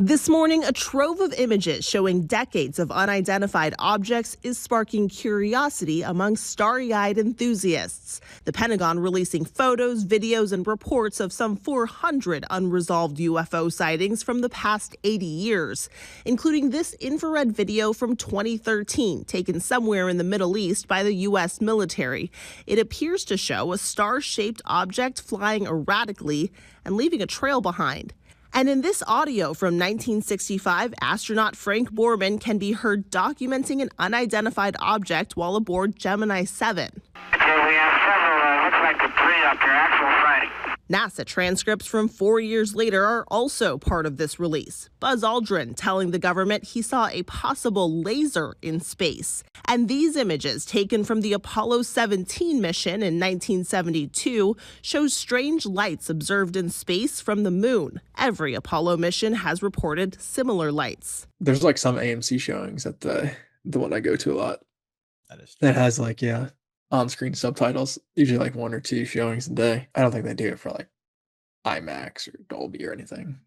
This morning, a trove of images showing decades of unidentified objects is sparking curiosity among starry-eyed enthusiasts. The Pentagon releasing photos, videos, and reports of some 400 unresolved UFO sightings from the past 80 years, including this infrared video from 2013 taken somewhere in the Middle East by the U.S. military. It appears to show a star-shaped object flying erratically and leaving a trail behind. And in this audio from 1965, astronaut Frank Borman can be heard documenting an unidentified object while aboard Gemini 7. Okay, we have several, looks like debris up here, actual sighting. NASA transcripts from 4 years later are also part of this release. Buzz Aldrin telling the government he saw a possible laser in space. And these images taken from the Apollo 17 mission in 1972 show strange lights observed in space from the moon. Every Apollo mission has reported similar lights. There's like some AMC showings at the one I go to a lot. That has like, on-screen subtitles, usually like 1 or 2 showings a day. I don't think they do it for like IMAX or Dolby or anything.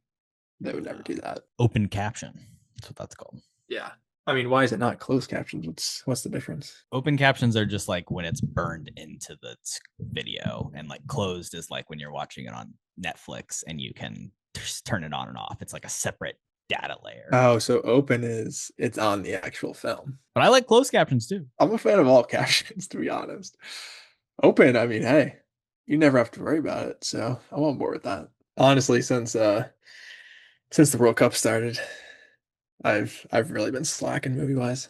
They would never do that. Open caption. That's what that's called. Yeah. I mean, why is it not closed captions? What's the difference? Open captions are just like when it's burned into the video, and like closed is like when you're watching it on Netflix and you can just turn it on and off. It's like a separate data layer. Oh, so open is it's on the actual film. But I like closed captions too. I'm a fan of all captions, to be honest. Open, I mean, hey, you never have to worry about it. So I'm on board with that. Honestly, since the World Cup started, I've really been slacking movie wise.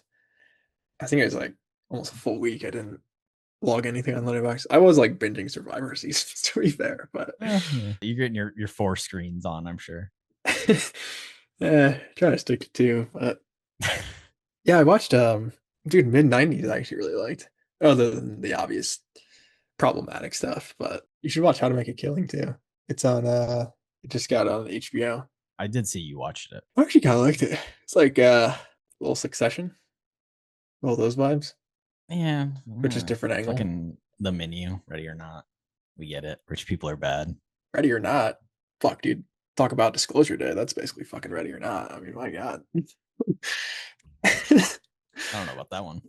I think it was like almost a full week I didn't log anything on Letterboxd. I was like binging Survivor seasons, to be fair, but you're getting your 4 screens on, I'm sure. Yeah, trying to stick to 2, but yeah, I watched mid-90s I actually really liked, other than the obvious problematic stuff, but you should watch How to Make a Killing too. It's on it just got on HBO. I did see you watched it. I actually kind of liked it. It's like a little Succession, all those vibes. Yeah, which is different angle. Fucking The Menu, Ready or Not. We get it. Rich people are bad. Ready or Not. Fuck, dude. Talk about Disclosure Day. That's basically fucking Ready or Not. I mean, my God. I don't know about that one.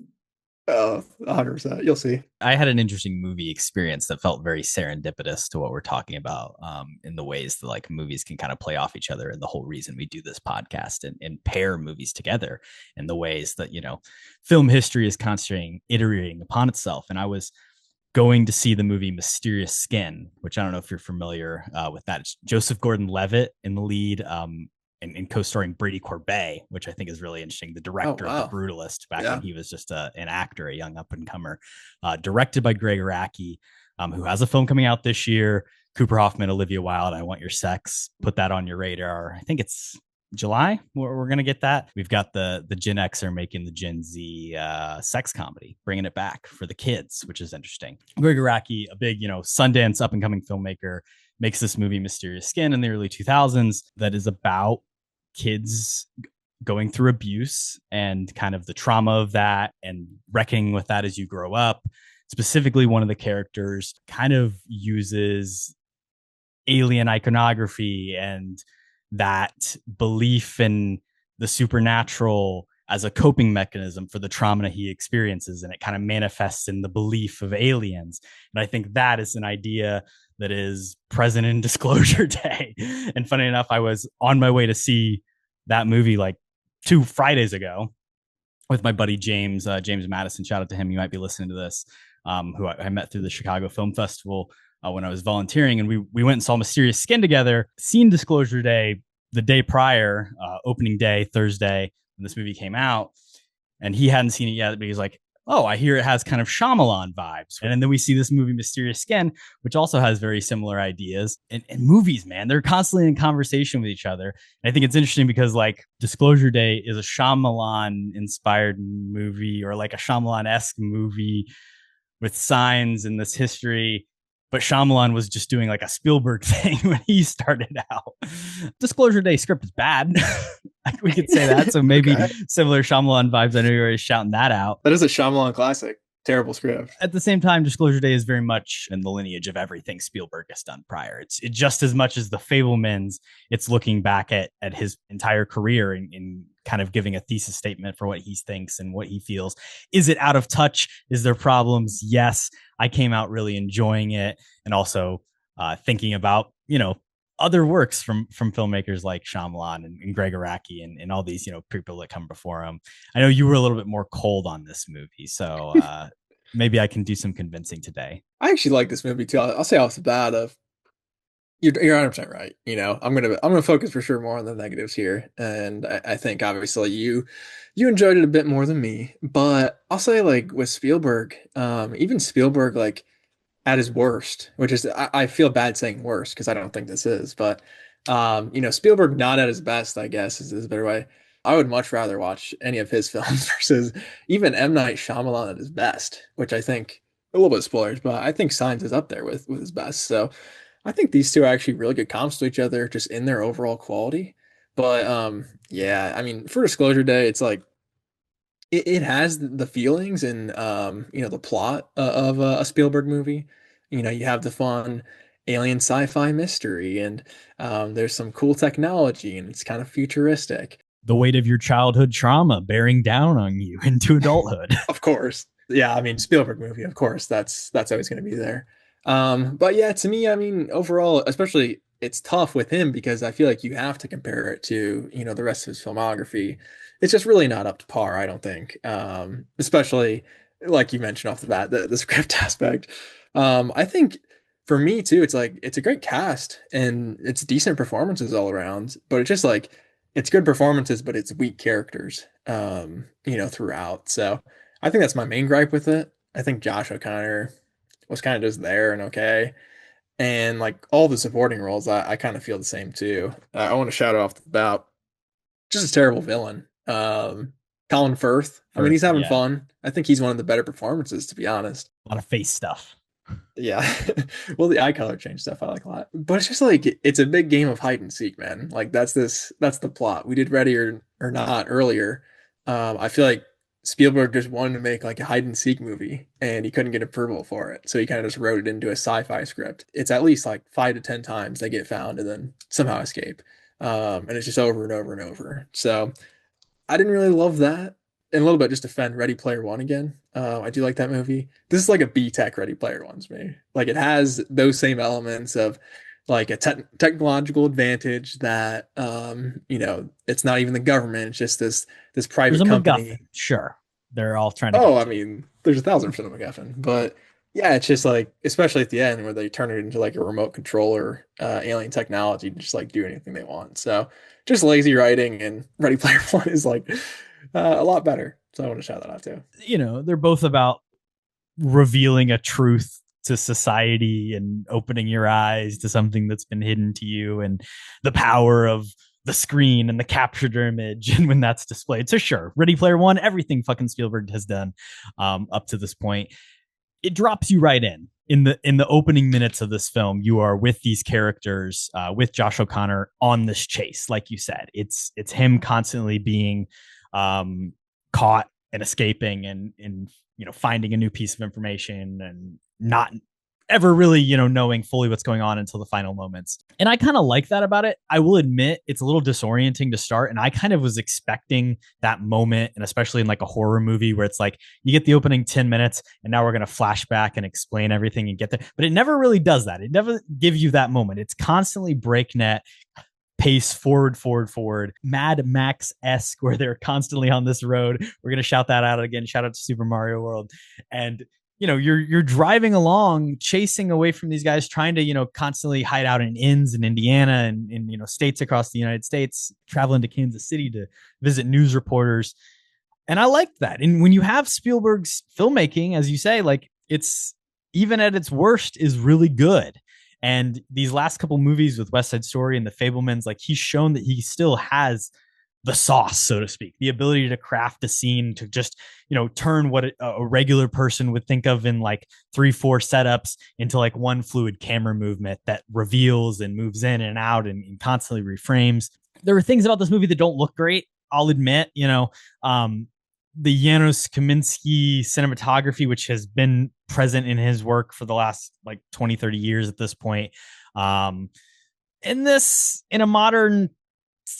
Oh, 100%. You'll see. I had an interesting movie experience that felt very serendipitous to what we're talking about, in the ways that like movies can kind of play off each other, and the whole reason we do this podcast and pair movies together in the ways that, film history is constantly iterating upon itself. And I was going to see the movie Mysterious Skin, which I don't know if you're familiar with that. It's Joseph Gordon-Levitt in the lead, and co-starring Brady Corbet, which I think is really interesting. The director of The Brutalist, back when he was just an actor, a young up-and-comer. Directed by Greg Araki, who has a film coming out this year. Cooper Hoffman, Olivia Wilde, I Want Your Sex. Put that on your radar. I think it's July. We're going to get that. We've got the Gen Xer making the Gen Z sex comedy, bringing it back for the kids, which is interesting. Greg Araki, a big, Sundance up-and-coming filmmaker, makes this movie Mysterious Skin in the early 2000s that is about kids going through abuse and kind of the trauma of that and reckoning with that as you grow up. Specifically, one of the characters kind of uses alien iconography and that belief in the supernatural as a coping mechanism for the trauma he experiences. And it kind of manifests in the belief of aliens. And I think that is an idea that is present in Disclosure Day. And funny enough, I was on my way to see that movie like 2 Fridays ago with my buddy James Madison. Shout out to him. You might be listening to this, who I met through the Chicago Film Festival when I was volunteering. And we went and saw Mysterious Skin together, seen Disclosure Day the day prior, opening day, Thursday, when this movie came out. And he hadn't seen it yet, but he's like, oh, I hear it has kind of Shyamalan vibes. And then we see this movie, Mysterious Skin, which also has very similar ideas. And movies, man, they're constantly in conversation with each other. And I think it's interesting because like Disclosure Day is a Shyamalan inspired movie, or like a Shyamalan-esque movie with signs in this history. But Shyamalan was just doing like a Spielberg thing when he started out. Disclosure Day script is bad. We could say that. So maybe similar Shyamalan vibes. I know you're already shouting that out. That is a Shyamalan classic. Terrible script. At the same time, Disclosure Day is very much in the lineage of everything Spielberg has done prior. It's just as much as The Fabelmans, it's looking back at his entire career and kind of giving a thesis statement for what he thinks and what he feels. Is it out of touch? Is there problems? Yes. I came out really enjoying it, and also thinking about, other works from filmmakers like Shyamalan and Greg Araki and all these, people that come before him. I know you were a little bit more cold on this movie, so maybe I can do some convincing today. I actually like this movie too. I'll say off the bat of you're 100% right. I'm gonna focus for sure more on the negatives here, and I think obviously you enjoyed it a bit more than me, but I'll say like with Spielberg, even Spielberg like at his worst, which is I feel bad saying worst because I don't think this is, but Spielberg not at his best, I guess is a better way. I would much rather watch any of his films versus even M. Night Shyamalan at his best, which I think a little bit spoilers, but I think Signs is up there with his best. So I think these two are actually really good comps to each other just in their overall quality. But yeah, I mean, for Disclosure Day, it's like it has the feelings and the plot of a Spielberg movie. You have the fun alien sci-fi mystery, and there's some cool technology, and it's kind of futuristic. The weight of your childhood trauma bearing down on you into adulthood. Of course. Yeah, I mean, Spielberg movie, of course, that's always going to be there. But yeah, to me, I mean, overall, especially it's tough with him because I feel like you have to compare it to, the rest of his filmography. It's just really not up to par, I don't think. Especially like you mentioned off the bat, the script aspect. I think for me too, it's like it's a great cast and it's decent performances all around, but it's just like it's good performances, but it's weak characters, throughout. So I think that's my main gripe with it. I think Josh O'Connor was kind of just there and okay. And like all the supporting roles, I kind of feel the same too. I want to shout out off the bat, just a terrible villain. Colin Firth. I mean, he's having fun. I think he's one of the better performances, to be honest. A lot of face stuff. Yeah. Well, the eye color change stuff I like a lot. But it's just like it's a big game of hide and seek, man. Like that's the plot. We did Ready or Not earlier. I feel like Spielberg just wanted to make like a hide and seek movie and he couldn't get approval for it. So he kind of just wrote it into a sci-fi script. It's at least like 5 to 10 times they get found and then somehow escape. And it's just over and over and over. So I didn't really love that. And a little bit just defend Ready Player One again. I do like that movie. This is like a B-Tech Ready Player One to me. Like it has those same elements of like a technological advantage that it's not even the government. It's just this private company. MacGuffin. Sure, they're all trying to. Oh, I mean, there's 1,000% of MacGuffin, but yeah, it's just like, especially at the end where they turn it into like a remote controller, alien technology to just like do anything they want. So just lazy writing, and Ready Player One is like a lot better. So I want to shout that out too. They're both about revealing a truth to society and opening your eyes to something that's been hidden to you, and the power of the screen and the captured image and when that's displayed. So sure, Ready Player One, everything fucking Spielberg has done up to this point, it drops you right in the opening minutes of this film. You are with these characters, with Josh O'Connor on this chase. Like you said, it's him constantly being caught and escaping and finding a new piece of information and not ever really, knowing fully what's going on until the final moments. And I kind of like that about it. I will admit it's a little disorienting to start. And I kind of was expecting that moment, and especially in like a horror movie where it's like you get the opening 10 minutes and now we're going to flash back and explain everything and get there. But it never really does that. It never gives you that moment. It's constantly breakneck pace, forward, Mad Max-esque, where they're constantly on this road. We're going to shout that out again. Shout out to Super Mario World. And you're driving along, chasing away from these guys, trying to, constantly hide out in inns in Indiana and in, states across the United States, traveling to Kansas City to visit news reporters. And I liked that. And when you have Spielberg's filmmaking, as you say, like it's even at its worst is really good. And these last couple movies with West Side Story and The Fabelmans, like he's shown that he still has the sauce, so to speak, the ability to craft a scene to just, turn what a regular person would think of in like 3-4 setups into like one fluid camera movement that reveals and moves in and out and constantly reframes. There are things about this movie that don't look great, I'll admit, the Janusz Kaminski cinematography, which has been present in his work for the last like 20, 30 years at this point. In a modern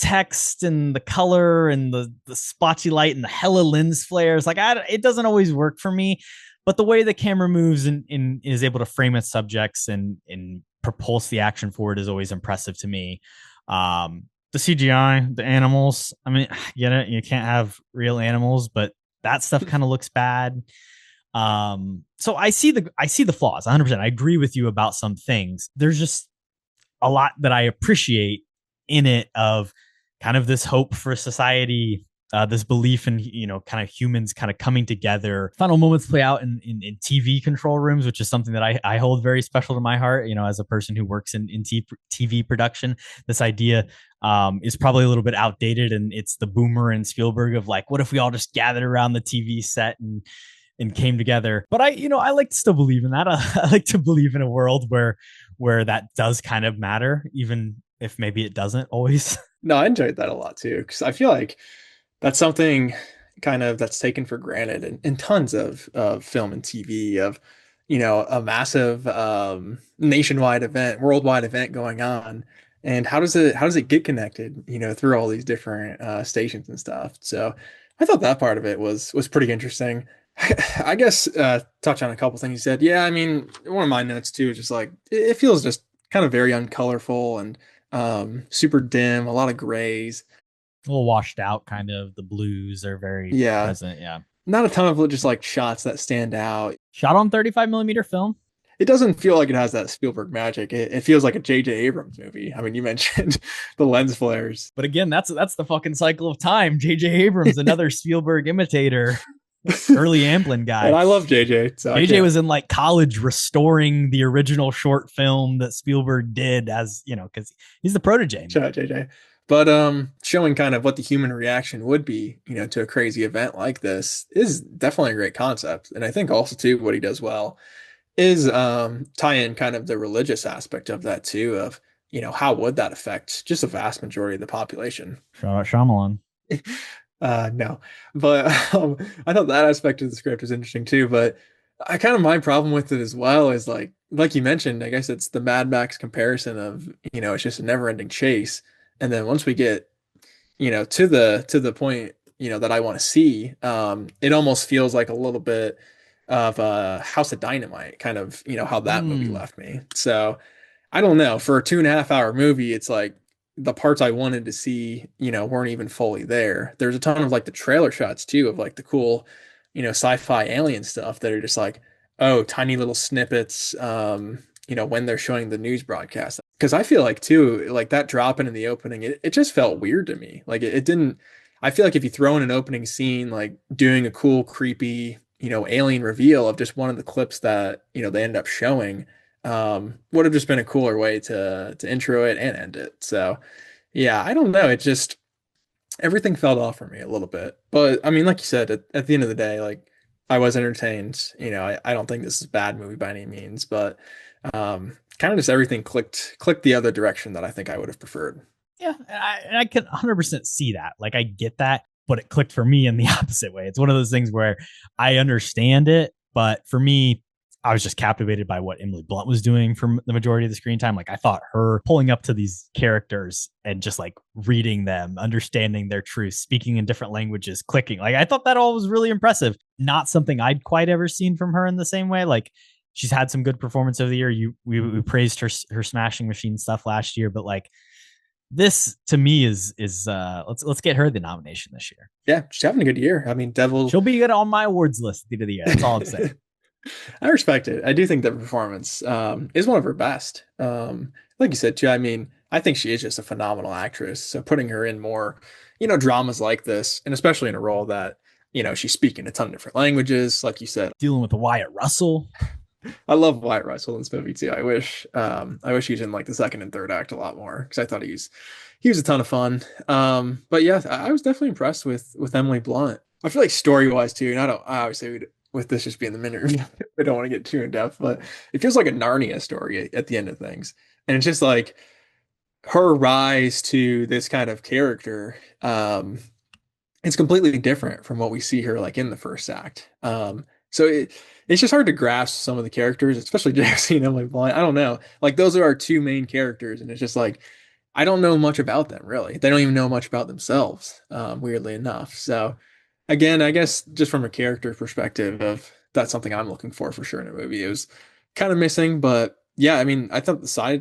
text and the color and the splotchy light and the hella lens flares, like it doesn't always work for me, but the way the camera moves and is able to frame its subjects and propulse the action forward is always impressive to me. The CGI, the animals, I mean, get it, you can't have real animals, but that stuff kind of looks bad. So I see the flaws 100%. I agree with you about some things. There's just a lot that I appreciate in it, of kind of this hope for society, this belief in, kind of humans kind of coming together. Final moments play out in TV control rooms, which is something that I hold very special to my heart, as a person who works in TV production. This idea is probably a little bit outdated, and it's the Boomer and Spielberg of like, what if we all just gathered around the TV set and came together? But I like to still believe in that. I like to believe in a world where that does kind of matter, even if maybe it doesn't always. No, I enjoyed that a lot too, because I feel like that's something kind of that's taken for granted in tons of film and TV, of, a massive nationwide event, worldwide event going on. And how does it get connected, through all these different stations and stuff. So I thought that part of it was pretty interesting. I guess touch on a couple things you said. Yeah, I mean, one of my notes too is just like it feels just kind of very uncolorful and super dim, a lot of grays, a little washed out, kind of. The blues are very present. Yeah, not a ton of just like shots that stand out. Shot on 35 millimeter film. It doesn't feel like it has that Spielberg magic. It feels like a J.J. Abrams movie. I mean, you mentioned the lens flares, but again, that's the fucking cycle of time. J.J. Abrams, another Spielberg imitator. Early Amblin guy. And I love JJ. So JJ was in like college restoring the original short film that Spielberg did, as because he's the protege. Shout out JJ. But showing kind of what the human reaction would be, to a crazy event like this is definitely a great concept. And I think also too what he does well is tie in kind of the religious aspect of that too, of how would that affect just a vast majority of the population. Shout out Shyamalan. No, but I thought that aspect of the script was interesting too. But I kind of, my problem with it as well is like you mentioned, I guess it's the Mad Max comparison of, it's just a never ending chase. And then once we get, to the point, that I want to see, it almost feels like a little bit of House of Dynamite, kind of, how that movie left me. So I don't know, for a 2.5 hour movie, it's like, the parts I wanted to see, weren't even fully there. There's a ton of like the trailer shots too, of like the cool, sci-fi alien stuff that are just like, oh, tiny little snippets, when they're showing the news broadcast. Because I feel like too, like that dropping in the opening, it just felt weird to me. Like it didn't, I feel like if you throw in an opening scene, like doing a cool, creepy, alien reveal of just one of the clips that, they end up showing, would have just been a cooler way to intro it and end it. So yeah, I don't know. It just, everything felt off for me a little bit. But I mean, like you said, at the end of the day, like I was entertained. I don't think this is a bad movie by any means, but kind of just everything clicked the other direction that I think I would have preferred. Yeah, and I can 100% see that. Like I get that, but it clicked for me in the opposite way. It's one of those things where I understand it, but for me, I was just captivated by what Emily Blunt was doing for the majority of the screen time. Like I thought her pulling up to these characters and just like reading them, understanding their truth, speaking in different languages, clicking. Like I thought that all was really impressive. Not something I'd quite ever seen from her in the same way. Like she's had some good performance of the year. We praised her Smashing Machine stuff last year, but like this to me is let's get her the nomination this year. Yeah, she's having a good year. I mean, she'll be good on my awards list at the end of the year. That's all I'm saying. I respect it. I do think that performance is one of her best. Like you said, too, I mean, I think she is just a phenomenal actress. So putting her in more, dramas like this, and especially in a role that, she's speaking a ton of different languages, like you said. Dealing with the Wyatt Russell. I love Wyatt Russell in this movie, too. I wish he was in like the second and third act a lot more, because I thought he was a ton of fun. But yeah, I was definitely impressed with Emily Blunt. I feel like story-wise, too, and I obviously with this just being the minute, I don't want to get too in depth, but it feels like a Narnia story at the end of things. And it's just like her rise to this kind of character it's completely different from what we see her like in the first act. So it's just hard to grasp some of the characters, especially Jesse and Emily Blunt. I don't know. Like those are our two main characters, and it's just like I don't know much about them really. They don't even know much about themselves, weirdly enough. So again, I guess just from a character perspective of that's something I'm looking for sure in a movie. It was kind of missing, but yeah, I mean, I thought the side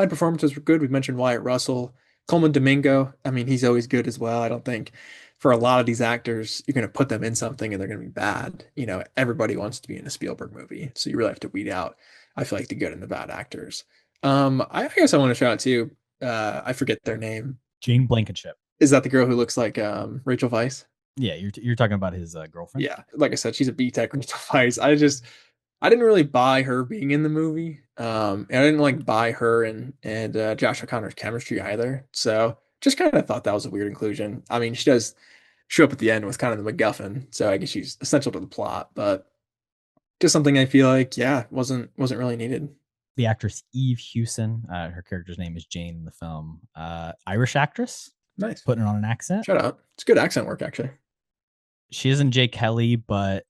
performances were good. We mentioned Wyatt Russell, Coleman Domingo. I mean, he's always good as well. I don't think for a lot of these actors, you're going to put them in something and they're going to be bad. You know, everybody wants to be in a Spielberg movie, so you really have to weed out, I feel like, the good and the bad actors. I guess I want to shout out too. I forget their name. Jane Blankenship. Is that the girl who looks like Rachel Weisz? Yeah, you're talking about his girlfriend. Yeah, like I said, she's a B Tech Rachel Weisz. I didn't really buy her being in the movie. And I didn't like buy her and Josh O'Connor's chemistry either. So just kind of thought that was a weird inclusion. I mean, she does show up at the end with kind of the MacGuffin, so I guess she's essential to the plot, but just something I feel like, yeah, wasn't really needed. The actress Eve Hewson, her character's name is Jane in the film. Irish actress, Nice. putting on an accent. Shout out. It's good accent work, actually. She isn't Jay Kelly, but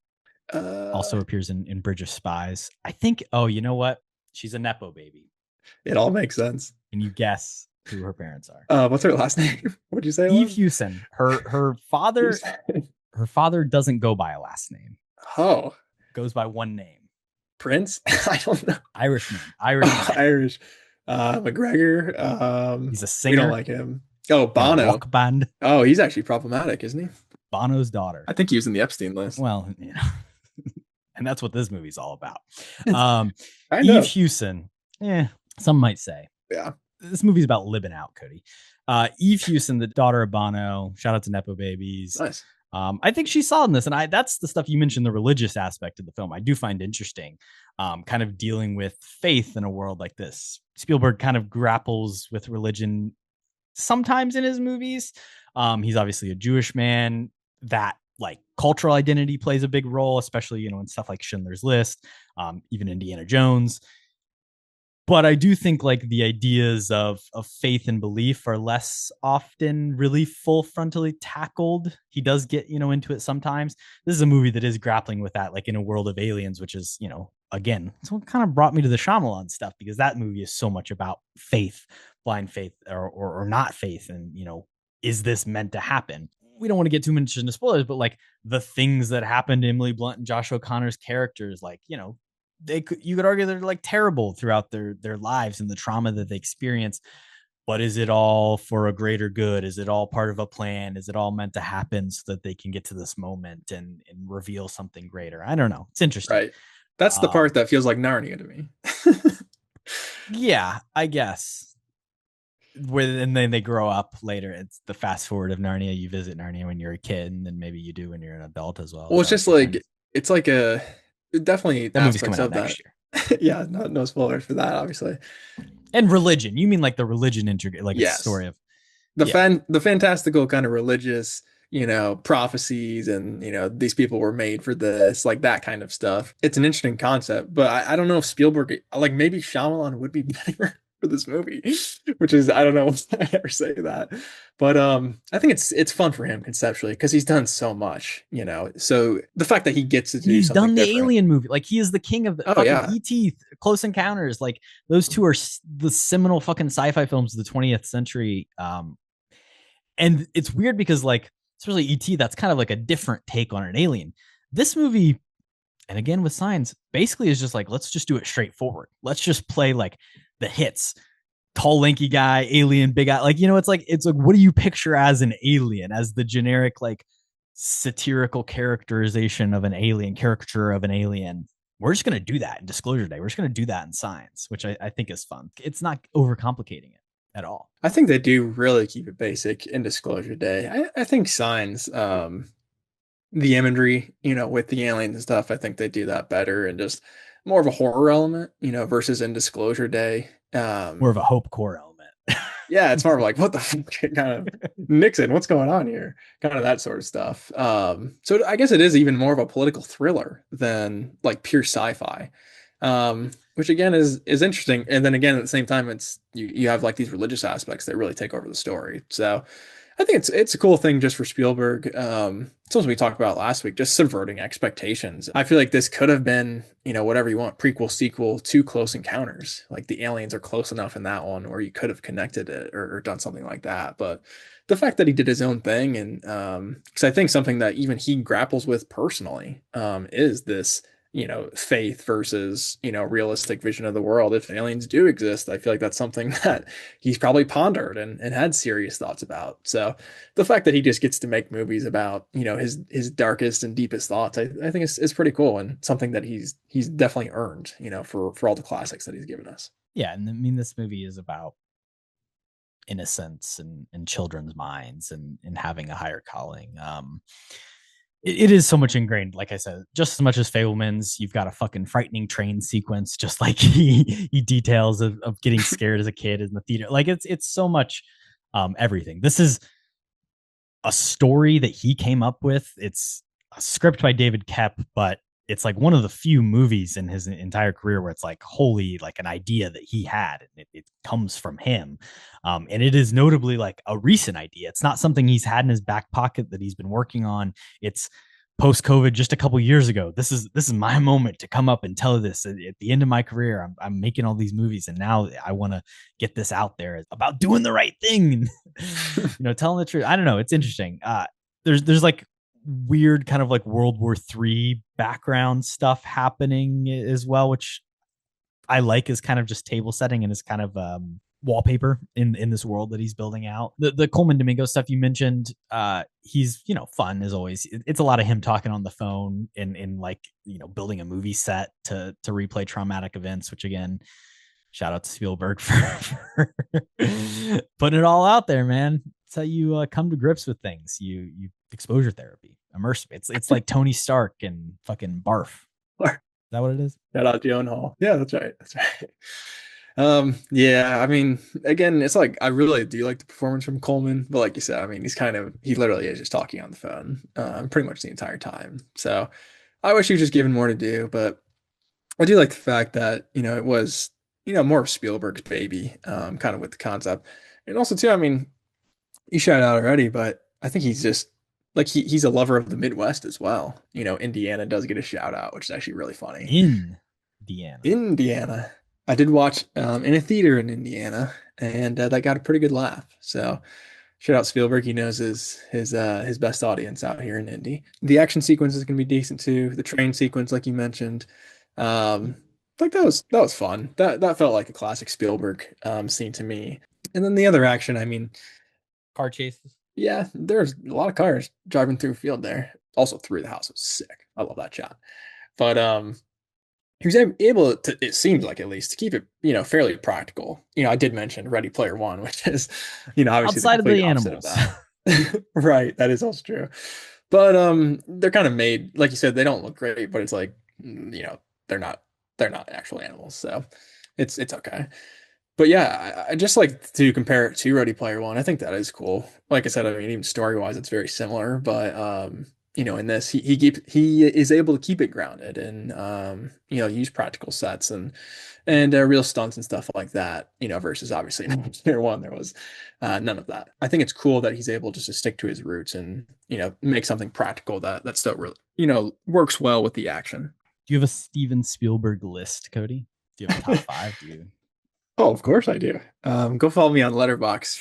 also appears in Bridge of Spies. I think. Oh, you know what? She's a nepo baby. It all makes sense. Can you guess who her parents are? What's her last name? What'd you say? Eve Hewson. Her father doesn't go by a last name. Oh, goes by one name. Prince? I don't know. Irishman. Irish. McGregor. He's a singer. We don't like him. Oh, Bono. Rock band. Oh, he's actually problematic, isn't he? Bono's daughter. I think he was in the Epstein list. Well, you know, and that's what this movie's all about. Eve Hewson. Some might say. Yeah. This movie's about living out, Kody. Eve Hewson, the daughter of Bono. Shout out to Nepo Babies. Nice. I think she's solid in this, and that's the stuff you mentioned, the religious aspect of the film. I do find interesting, kind of dealing with faith in a world like this. Spielberg kind of grapples with religion sometimes in his movies. He's obviously a Jewish man. That like cultural identity plays a big role, especially, you know, in stuff like Schindler's List, even Indiana Jones. But I do think like the ideas of faith and belief are less often really full frontally tackled. He does get, you know, into it sometimes. This is a movie that is grappling with that, like in a world of aliens, which is, you know, again, it's what kind of brought me to the Shyamalan stuff, because that movie is so much about faith, blind faith or not faith. And, you know, is this meant to happen? We don't want to get too much into spoilers, but like the things that happened to Emily Blunt and Josh O'Connor's characters, like, you know, you could argue they're like terrible throughout their lives and the trauma that they experience. But is it all for a greater good? Is it all part of a plan? Is it all meant to happen so that they can get to this moment and reveal something greater? I don't know. It's interesting. Right. That's the part that feels like Narnia to me. Yeah, I guess. And then they grow up later. It's the fast forward of Narnia. You visit Narnia when you're a kid, and then maybe you do when you're an adult as well. Well, it's just like, it's like definitely that movie's coming out next year. Yeah, no spoilers for that, obviously. And religion. You mean like the religion like a story of the fantastical kind of religious, you know, prophecies, and, you know, these people were made for this, like that kind of stuff. It's an interesting concept, but I don't know if Spielberg, like maybe Shyamalan would be better for this movie, which is, I don't know if I ever say that, but I think it's fun for him conceptually because he's done so much, you know. So the fact that he gets to do he's something done the different. Alien movie, like he is the king of the ET, Close Encounters, like those two are the seminal fucking sci-fi films of the 20th century. And it's weird because like, especially ET, that's kind of like a different take on an alien. This movie, and again with Signs, basically is just like, let's just do it straightforward. Let's just play like the hits. Tall, lanky guy, alien, big eye. Like, you know, it's like, what do you picture as an alien, as the generic, like satirical characterization of an alien, caricature of an alien? We're just going to do that in Disclosure Day. We're just going to do that in Signs, which I think is fun. It's not overcomplicating it at all. I think they do really keep it basic in Disclosure Day. I think Signs, the imagery, you know, with the aliens and stuff, I think they do that better, and just more of a horror element, you know, versus in Disclosure Day. More of a hope core element. Yeah, it's more of like, what the fuck, kind of Nixon, what's going on here? Kind of that sort of stuff. So I guess it is even more of a political thriller than like pure sci-fi. Which again is interesting. And then again, at the same time, it's you have like these religious aspects that really take over the story. So I think it's a cool thing just for Spielberg. It's something we talked about last week, just subverting expectations. I feel like this could have been, whatever you want, prequel, sequel to Close Encounters. Like the aliens are close enough in that one where you could have connected it or done something like that. But the fact that he did his own thing, and because I think something that even he grapples with personally, is this faith versus, realistic vision of the world. If aliens do exist, I feel like that's something that he's probably pondered and had serious thoughts about. So the fact that he just gets to make movies about, his darkest and deepest thoughts, I think is pretty cool, and something that he's definitely earned, for all the classics that he's given us. Yeah. And I mean, this movie is about innocence and children's minds and having a higher calling. It is so much ingrained, like I said, just as much as Fableman's. You've got a fucking frightening train sequence, just like he details of getting scared as a kid in the theater. Like it's so much everything. This is a story that he came up with. It's a script by David Koepp, but it's like one of the few movies in his entire career where it's like wholly like an idea that he had, and it comes from him. And it is notably like a recent idea. It's not something he's had in his back pocket that he's been working on. It's post-COVID, just a couple years ago. This is my moment to come up and tell this at the end of my career. I'm making all these movies, and now I want to get this out there about doing the right thing, telling the truth. I don't know. It's interesting. There's like weird kind of like World War III background stuff happening as well, which I like as kind of just table setting and is kind of wallpaper in this world that he's building out. The Coleman Domingo stuff you mentioned, he's fun as always. It's a lot of him talking on the phone and like building a movie set to replay traumatic events, which again, shout out to Spielberg for putting it all out there, man. It's how you come to grips with things. You exposure therapy, immersive. It's like Tony Stark and fucking Barf. Is that what it is? Shout out Joan Hall. Yeah, that's right. That's right. Yeah, I mean, again, it's like I really do like the performance from Coleman, but like you said, I mean, he literally is just talking on the phone, pretty much the entire time. So I wish he was just given more to do, but I do like the fact that, it was, more of Spielberg's baby, kind of with the concept. And also too, I mean, you shout out already, but I think he's just like he's a lover of the Midwest as well. Indiana does get a shout out, which is actually really funny. Indiana. I did watch in a theater in Indiana, and that got a pretty good laugh. So shout out Spielberg. He knows his best audience out here in Indy. The action sequence is going to be decent too. The train sequence, like you mentioned, like that was fun. That felt like a classic Spielberg scene to me. And then the other action, I mean, car chases. Yeah, there's a lot of cars driving through a field there. Also through the house. It was sick. I love that shot. But he was able to, it seems like at least, to keep it, fairly practical. I did mention Ready Player One, which is, obviously outside of the animals. Of right. That is also true. But they're kind of made, like you said, they don't look great, but it's like, they're not actual animals. So it's okay. But yeah, I just like to compare it to Ready Player One. I think that is cool. Like I said, I mean, even story wise, it's very similar. But in this, he is able to keep it grounded and use practical sets and real stunts and stuff like that. Versus obviously in Ready Player One, there was none of that. I think it's cool that he's able just to stick to his roots and make something practical that still really works well with the action. Do you have a Steven Spielberg list, Kody? Do you have a top five? Do you? Oh, of course I do. Go follow me on Letterboxd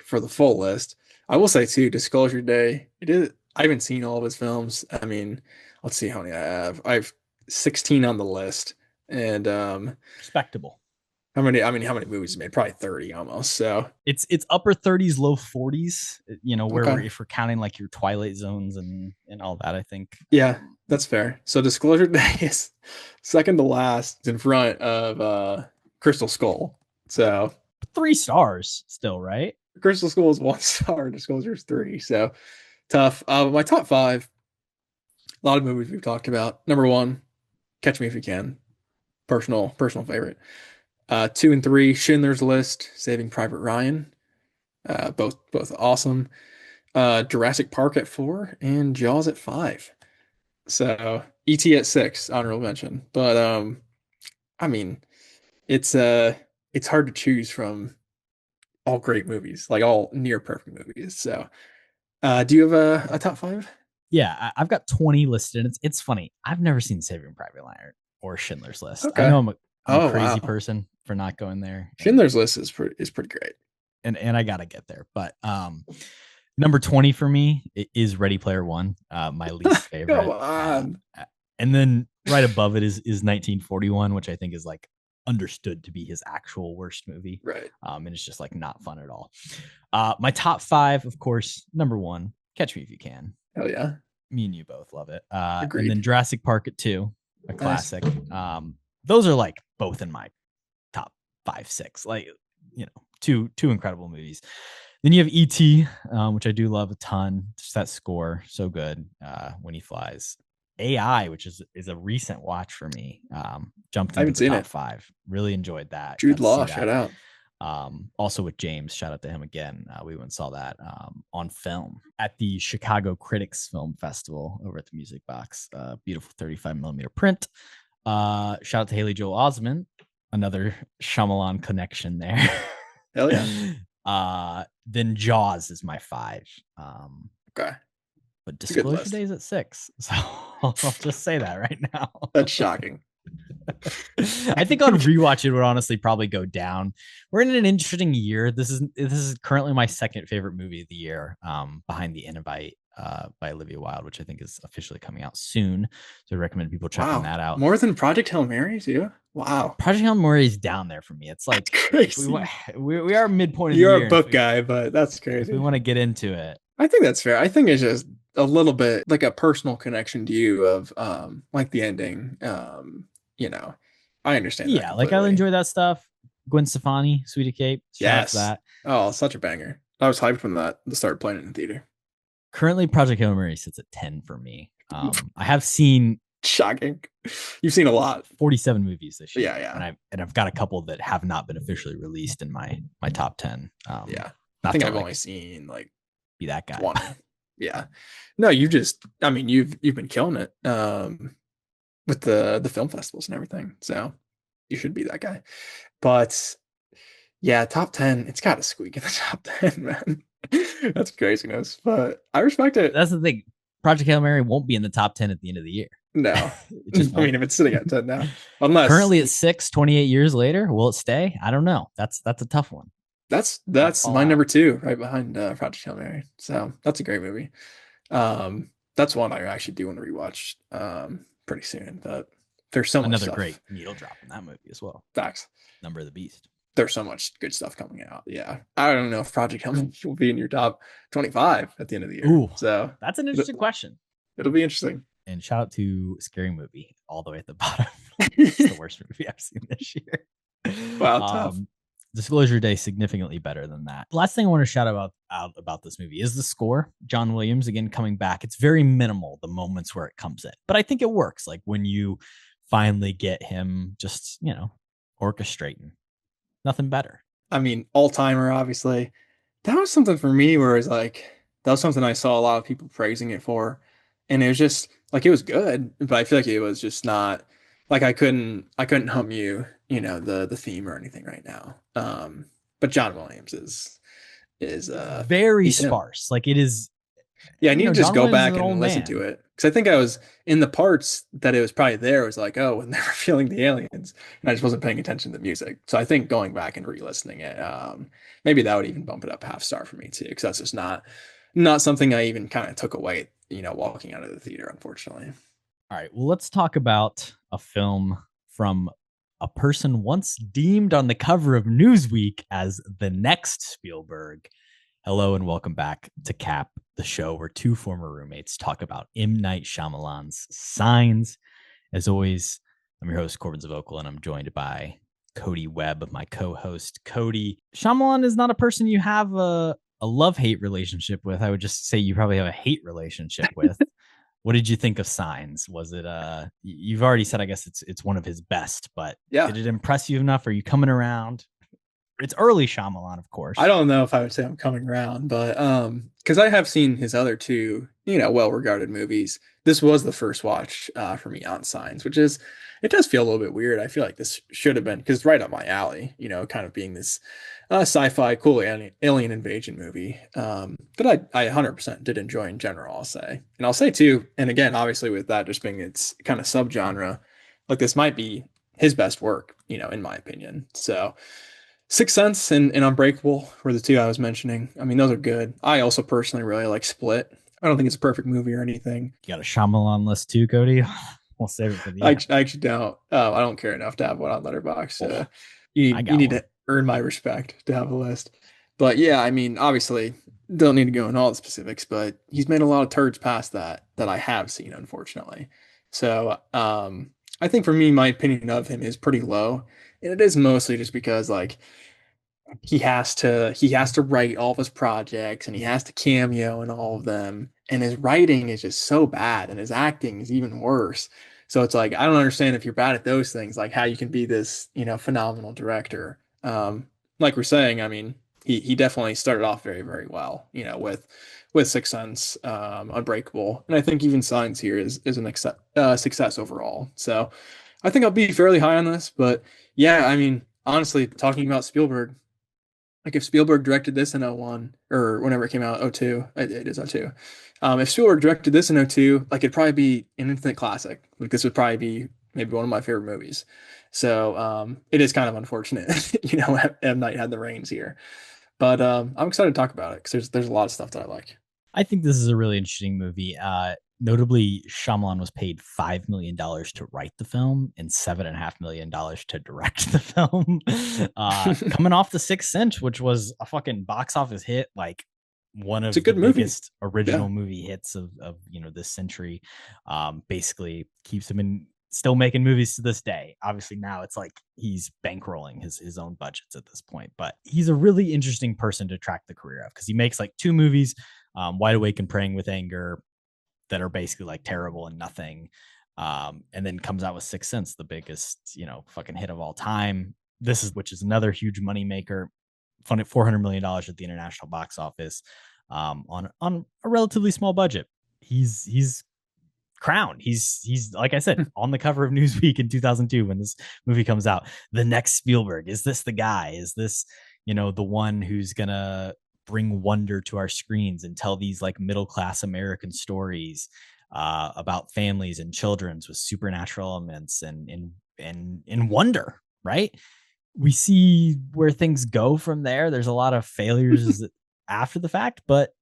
for the full list. I will say too, Disclosure Day. I haven't seen all of his films. I mean, let's see how many I have. I have 16 on the list, and respectable. How many movies he made? Probably 30 almost. So it's upper 30s, low 40s. Where if we're counting like your Twilight Zones and all that, I think. Yeah, that's fair. So Disclosure Day is second to last, in front of Crystal Skull. So 3 stars still, right? Crystal Skull is 1 star, Disclosure is 3. So tough. My top 5, a lot of movies we've talked about. Number 1, Catch Me If You Can. Personal favorite. 2 and 3, Schindler's List, Saving Private Ryan. Both awesome. Jurassic Park at 4 and Jaws at 5. So E.T. at 6, honorable mention. But I mean, it's hard to choose from all great movies, like all near perfect movies. So, do you have a top five? Yeah, I've got 20 listed. It's funny. I've never seen Saving Private Ryan or Schindler's List. I Okay. know I'm a crazy Wow. person for not going there. Schindler's List is pretty great. And I gotta get there. But number 20 for me is Ready Player One, my least favorite. Come on. And then right above it is 1941, which I think is like understood to be his actual worst movie. Right. And it's just like not fun at all. My top five, of course, number one, Catch Me If You Can. Hell yeah. Me and you both love it. Agreed. And then Jurassic Park at 2, a Nice. classic. Those are like both in my top 5, 6. Like, you know, two incredible movies. Then you have E.T., which I do love a ton. Just that score, so good. When he flies. AI, which is a recent watch for me. Jumped into the top 5. Really enjoyed that. Jude Law, shout out. Also with James, shout out to him again. We went and saw that on film at the Chicago Critics Film Festival over at the Music Box. Beautiful 35mm print. Shout out to Haley Joel Osment, another Shyamalan connection there. Hell yeah. Then Jaws is my 5. Okay. But Disclosure Day is at 6. So I'll just say that right now. That's shocking. I think on rewatch it would honestly probably go down. We're in an interesting year. This is currently my second favorite movie of the year, behind The Invite by Olivia Wilde, which I think is officially coming out soon. So I recommend people checking that out. More than Project Hail Mary too? Wow. Project Hail Mary is down there for me. It's like crazy. We are midpoint of the year. year. You're a book guy, but that's crazy. If we want to get into it. I think that's fair. I think it's just a little bit like a personal connection to you of like the ending. You know, I understand. Yeah, like I enjoy that stuff. Gwen Stefani, Sweetie Cape. Yes. That. Oh, such a banger. I was hyped when that started playing in the theater. Currently, Project Hail Mary sits at 10 for me. I have seen shocking. You've seen a lot. 47 movies this year. Yeah. And I've got a couple that have not been officially released in my top 10. I think I've only seen like be that guy. 20. Yeah. No, you've been killing it with the film festivals and everything. So you should be that guy. But yeah, top 10, it's got to squeak in the top 10, man. That's craziness, but I respect it. That's the thing. Project Hail Mary won't be in the top 10 at the end of the year. No. I mean, if it's sitting at 10 now, unless currently at 6, 28 years later, will it stay? I don't know. That's a tough one. That's my number 2, right behind Project Hail Mary. So that's a great movie. That's one I actually do want to rewatch pretty soon. But there's so much another stuff. Great needle drop in that movie as well. Facts. Number of the Beast. There's so much good stuff coming out. Yeah. I don't know if Project Hail Mary will be in your top 25 at the end of the year. Ooh, so that's an interesting question. It'll be interesting. And shout out to Scary Movie all the way at the bottom. It's the worst movie I've seen this year. Wow, tough. Disclosure Day significantly better than that. Last thing I want to shout out about this movie is the score. John Williams again coming back. It's very minimal, the moments where it comes in, but I think it works. Like when you finally get him just, orchestrating. Nothing better. I mean, all-timer, obviously. That was something for me where it's like, that was something I saw a lot of people praising it for. And it was just like, it was good, but I feel like it was just not like I couldn't hum you, the theme or anything right now. But John Williams is very sparse. Like it is. Yeah, I need to just go back and listen to it. Because I think I was in the parts that it was probably there. It was like, oh, when they were feeling the aliens, and I just wasn't paying attention to the music. So I think going back and re-listening it, maybe that would even bump it up half star for me too. Because that's just not something I even kind of took away, walking out of the theater, unfortunately. All right, well, let's talk about a film from a person once deemed on the cover of Newsweek as the next Spielberg. Hello and welcome back to KHAP, the show where two former roommates talk about M. Night Shyamalan's Signs. As always, I'm your host, Korbin Zvokel, and I'm joined by Kody Webb, my co-host. Kody, Shyamalan is not a person you have a love-hate relationship with. I would just say you probably have a hate relationship with. What did you think of Signs? Was it you've already said, I guess it's one of his best, but yeah, did it impress you enough? Are you coming around? It's early Shyamalan, of course. I don't know if I would say I'm coming around, but because I have seen his other two, well-regarded movies. This was the first watch for me on Signs, which is, it does feel a little bit weird. I feel like this should have been, because it's right up my alley, kind of being this sci-fi cool alien invasion movie that I 100% did enjoy in general, I'll say. And I'll say too, and again, obviously with that just being its kind of subgenre, like this might be his best work, in my opinion. So Sixth Sense and Unbreakable were the two I was mentioning. I mean, those are good. I also personally really like Split. I don't think it's a perfect movie or anything. You got a Shyamalan list too, Cody? We'll save it for the end. I actually don't. I don't care enough to have one on Letterboxd. Oh, I You got need one. to earn my respect to have a list. But yeah, I mean, obviously, don't need to go into all the specifics, but he's made a lot of turds past that I have seen, unfortunately. So I think for me, my opinion of him is pretty low, and it is mostly just because like he has to write all of his projects and he has to cameo in all of them, and his writing is just so bad and his acting is even worse. So it's like I don't understand, if you're bad at those things, like how you can be this phenomenal director. Like we're saying, I mean, he definitely started off very, very well, with Sixth Sense, Unbreakable, and I think even Signs here is an success overall. So I think I'll be fairly high on this. But yeah, I mean, honestly, talking about Spielberg, like if Spielberg directed this in '01 or whenever it came out, '02, it is '02. If Spielberg directed this in '02, like it'd probably be an instant classic. Like this would probably be maybe one of my favorite movies. So it is kind of unfortunate, M. Night had the reins here. But I'm excited to talk about it because there's a lot of stuff that I like. I think this is a really interesting movie. Notably, Shyamalan was paid $5 million to write the film and $7.5 million to direct the film. Coming off The Sixth Sense, which was a fucking box office hit, like one of It's a the good movie. biggest original Yeah. movie hits of this century. Basically keeps him in still making movies to this day. Obviously now it's like he's bankrolling his own budgets at this point, but he's a really interesting person to track the career of because he makes like two movies, Wide Awake and Praying with Anger, that are basically like terrible and nothing. And then comes out with Sixth Sense, the biggest, fucking hit of all time. Which is another huge money maker, funded $400 million at the international box office, on a relatively small budget. He's crowned. He's like I said, on the cover of Newsweek in 2002 when this movie comes out. The next Spielberg. Is this the guy? Is this, the one who's gonna bring wonder to our screens and tell these like middle class American stories about families and children's with supernatural elements and wonder, right? We see where things go from there. There's a lot of failures after the fact, but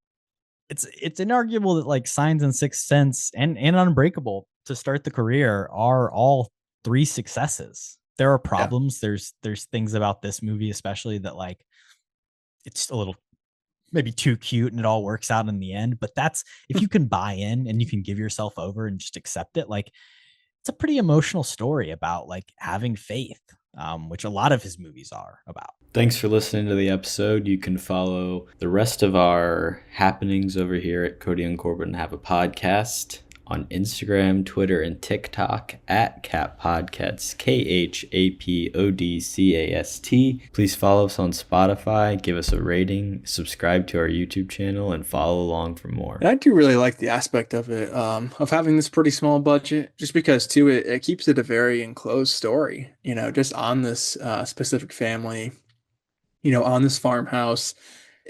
it's inarguable that like Signs and Sixth Sense and Unbreakable to start the career are all three successes. There are problems. Yeah. There's things about this movie, especially that like it's a little maybe too cute and it all works out in the end. But that's if you can buy in and you can give yourself over and just accept it, like it's a pretty emotional story about like having faith, which a lot of his movies are about. Thanks for listening to the episode. You can follow the rest of our happenings over here at Kody and Korbin Have a Podcast on Instagram, Twitter, and TikTok at KHAP Podcasts, KHAPODCAST. Please follow us on Spotify, give us a rating, subscribe to our YouTube channel, and follow along for more. And I do really like the aspect of it, of having this pretty small budget, just because too it keeps it a very enclosed story, just on this specific family, on this farmhouse.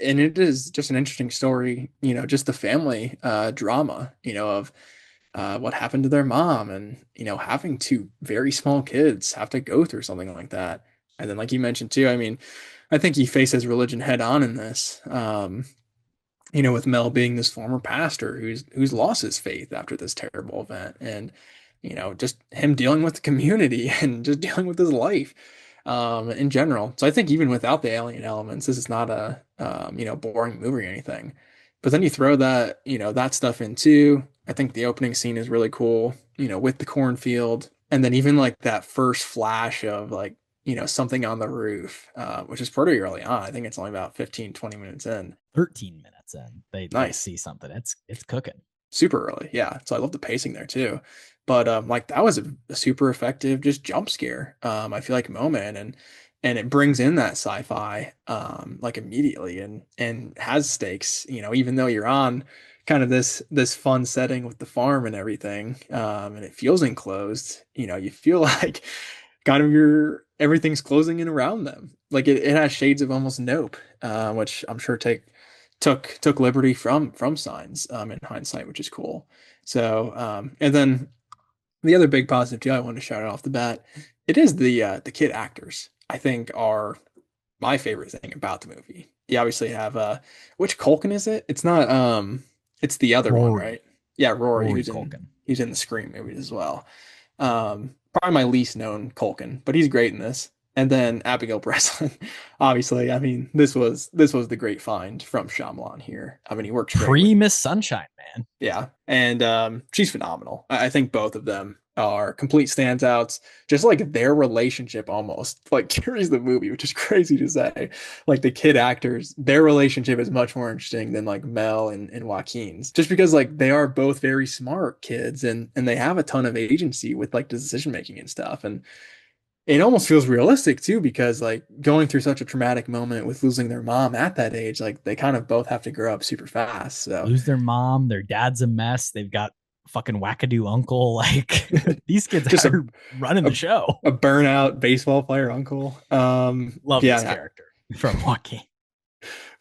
And it is just an interesting story, just the family drama, of what happened to their mom and, having two very small kids have to go through something like that. And then, like you mentioned too, I mean, I think he faces religion head on in this, with Mel being this former pastor who's lost his faith after this terrible event. And, just him dealing with the community and just dealing with his life in general. So I think even without the alien elements, this is not a, boring movie or anything. But then you throw that, that stuff in too. I think the opening scene is really cool, with the cornfield. And then even like that first flash of like, something on the roof, which is pretty early on. I think it's only about 15, 20 minutes in. 13 minutes in. They see something. It's cooking. Super early. Yeah. So I love the pacing there too. But like that was a super effective just jump scare. I feel like moment and it brings in that sci-fi like immediately and has stakes, even though you're on kind of this fun setting with the farm and everything, and it feels enclosed, you feel like kind of everything's closing in around them. Like it has shades of almost Nope, which I'm sure took liberty from Signs in hindsight, which is cool. So and then the other big positive too, I want to shout out off the bat, it is the kid actors. I think are my favorite thing about the movie. You obviously have which Culkin is it? It's not it's the other one, Rory. right? Yeah, Rory, Rory who's Culkin. he's in the Scream movies as well. Probably my least known Culkin, but he's great in this. And then Abigail Breslin, obviously. I mean, this was the great find from Shyamalan here. I mean, he works great. Pre Miss Sunshine, man. Yeah, and she's phenomenal. I think both of them are complete standouts. Just like their relationship almost like carries the movie, which is crazy to say. Like the kid actors, their relationship is much more interesting than like Mel and Joaquin's, just because like they are both very smart kids and they have a ton of agency with like decision making and stuff. And it almost feels realistic too, because like going through such a traumatic moment with losing their mom at that age, like they kind of both have to grow up super fast. So Lose their mom, their dad's a mess. They've got fucking wackadoo uncle. Like these kids Just are running the show. a burnout baseball player uncle. Love this character from Joaquin.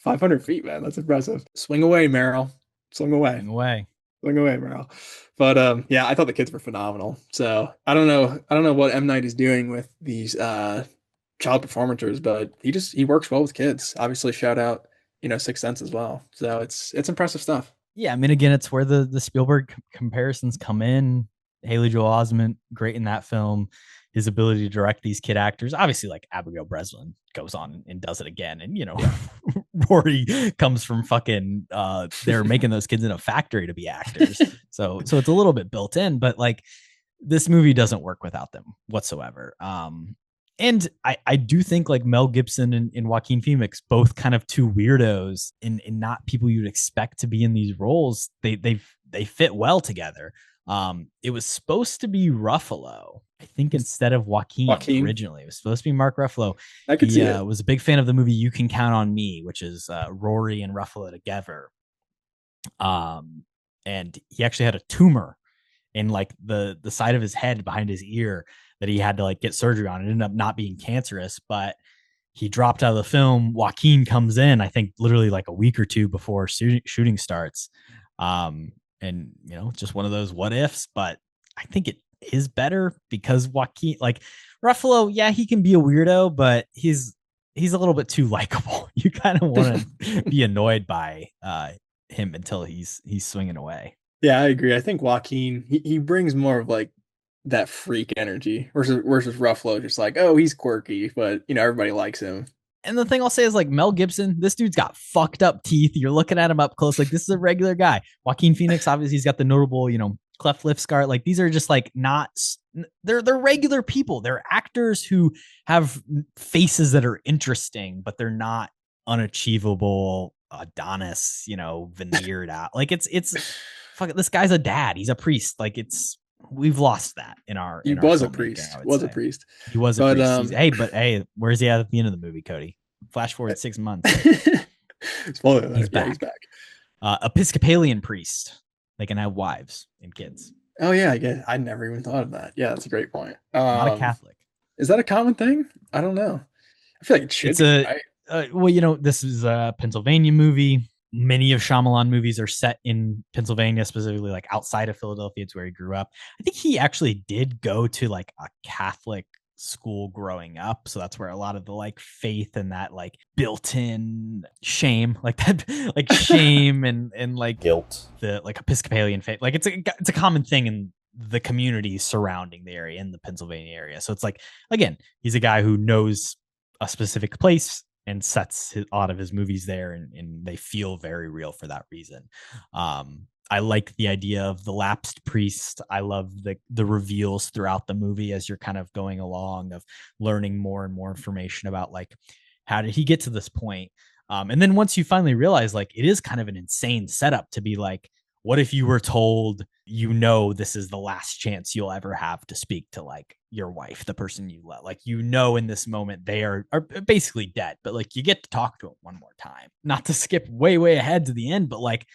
500 feet, man. That's impressive. Swing away, Meryl. Swing away. Swing away. Swing away, Meryl. But yeah, I thought the kids were phenomenal. So I don't know what M. Night is doing with these child performers, but he works well with kids. Obviously, shout out, Sixth Sense as well. So it's impressive stuff. Yeah, I mean, again, it's where the Spielberg comparisons come in. Haley Joel Osment, great in that film. His ability to direct these kid actors, obviously, like Abigail Breslin goes on and does it again, and Rory comes from fucking. They're making those kids in a factory to be actors, so it's a little bit built in, but like this movie doesn't work without them whatsoever. And I do think like Mel Gibson and Joaquin Phoenix, both kind of two weirdos and not people you'd expect to be in these roles. They fit well together. It was supposed to be Ruffalo, I think, instead of Joaquin. Originally. It was supposed to be Mark Ruffalo. I could see it. Was a big fan of the movie You Can Count on Me, which is Rory and Ruffalo together. And he actually had a tumor in like the side of his head behind his ear that he had to like get surgery on. It ended up not being cancerous, but he dropped out of the film. Joaquin comes in, I think literally like a week or two before shooting starts. And just one of those what ifs, but I think it is better because Joaquin, like Ruffalo, yeah, he can be a weirdo, but he's a little bit too likable. You kind of want to be annoyed by him until he's swinging away. Yeah, I agree. I think Joaquin, he brings more of like that freak energy versus Ruffalo, just like, oh, he's quirky, but everybody likes him. And the thing I'll say is like Mel Gibson, this dude's got fucked up teeth. You're looking at him up close. Like this is a regular guy. Joaquin Phoenix, obviously he's got the notable, cleft lip scar. Like these are just like they're regular people. They're actors who have faces that are interesting, but they're not unachievable Adonis, veneered out. Like it's fuck it. This guy's a dad. He's a priest. Like we've lost that in our. He was a priest. Was a priest. He was a priest. Hey, where's he at the end of the movie, Kody? Flash forward 6 months. Spoiler alert. He's back. He's back. Episcopalian priest. They can have wives and kids. Oh yeah, I guess I never even thought of that. Yeah, that's a great point. Not a Catholic. Is that a common thing? I don't know. I feel like it should. Right? This is a Pennsylvania movie. Many of Shyamalan movies are set in Pennsylvania, specifically like outside of Philadelphia. It's where he grew up. I think he actually did go to like a Catholic school growing up. So that's where a lot of the like faith and that like built-in shame, like that, like shame and like guilt, the like Episcopalian faith. Like it's a common thing in the communities surrounding the area, in the Pennsylvania area. So it's like, again, he's a guy who knows a specific place and sets a lot of his movies there, and they feel very real for that reason. I like the idea of the lapsed priest. I love the reveals throughout the movie as you're kind of going along, of learning more and more information about like, how did he get to this point? And then once you finally realize, like, it is kind of an insane setup to be like, what if you were told, this is the last chance you'll ever have to speak to like your wife, the person you love, like, in this moment they are basically dead, but like you get to talk to him one more time, not to skip way ahead to the end, but like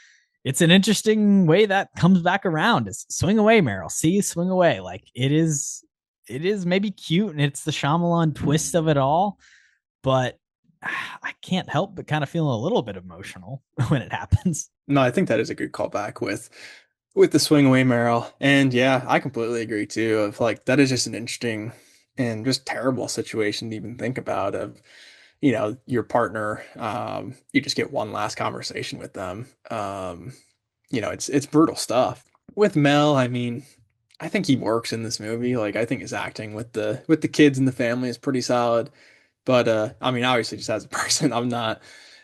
it's an interesting way that comes back around. Is swing away, Meryl. See, swing away. Like it's it is maybe cute and it's the Shyamalan twist of it all, but I can't help but kind of feel a little bit emotional when it happens. No, I think that is a good callback with the swing away Meryl. And yeah, I completely agree too. Of like that is just an interesting and just terrible situation to even think about of, you know, your partner, you just get one last conversation with them. You know, it's brutal stuff. With Mel, I mean, I think he works in this movie. Like I think his acting with the kids and the family is pretty solid. But I mean, obviously, just as a person, I'm not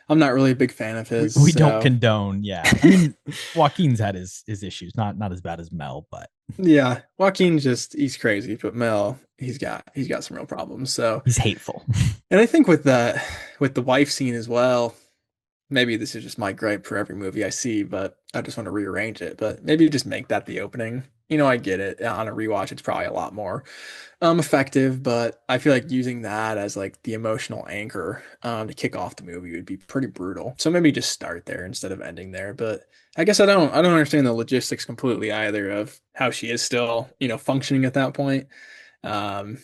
really a big fan of his. We don't So condone. Yeah. I mean, Joaquin's had his issues, not as bad as Mel, but yeah, Joaquin just he's crazy, but Mel, he's got some real problems. So, he's hateful. and I think with the wife scene as well, maybe this is just my gripe for every movie I see, but I just want to rearrange it. But maybe just make that the opening. You know, I get it. On a rewatch, it's probably a lot more effective, but I feel like using that as like the emotional anchor to kick off the movie would be pretty brutal. So maybe just start there instead of ending there. But I guess I don't understand the logistics completely either of how she is still, you know, functioning at that point. Um,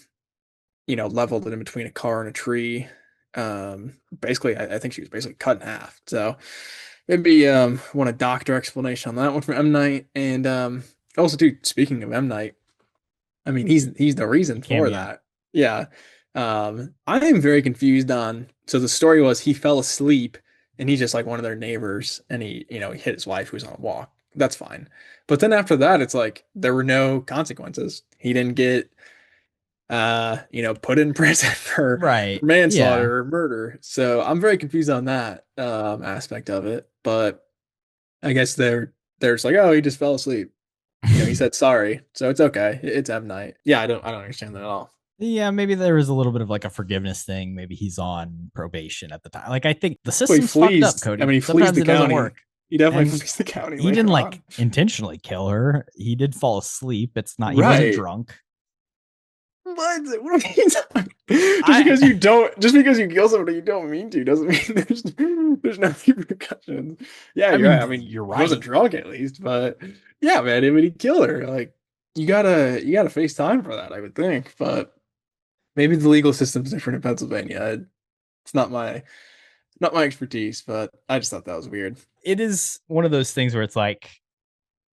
you know, leveled in between a car and a tree. Basically, I think she was basically cut in half. So maybe want a doctor explanation on that one from M. Night. And also, too, speaking of M. Night, I mean, he's the reason for Cameo. that. Yeah. I am very confused on. So the story was he fell asleep and he's just like one of their neighbors, and he, you know, he hit his wife who was on a walk. That's fine. But then after that, it's like there were no consequences. He didn't get you know, put in prison Right. for manslaughter Yeah. or murder. So I'm very confused on that aspect of it. But I guess they're just like, oh, he just fell asleep. You know, he said sorry, so it's okay. It's M. Night. Yeah, I don't understand that at all. Yeah, maybe there was a little bit of like a forgiveness thing. Maybe he's on probation at the time. Like I think the Well, he system's fucked up, flees. I Cody. mean, he flees Sometimes the it doesn't county. work. He definitely And flees the county he didn't later like on. intentionally kill her. He did fall asleep. It's not he wasn't Right. drunk. What? What are you talking? I Just because you kill somebody you don't mean to doesn't mean there's no repercussions. Yeah, I you're right. mean I mean, you're he wasn't right. drunk at least, but yeah, man, I mean, he killed her. Like, you gotta face time for that, I would think. But maybe the legal system's different in Pennsylvania. It's not my expertise, but I just thought that was weird. It is one of those things where it's like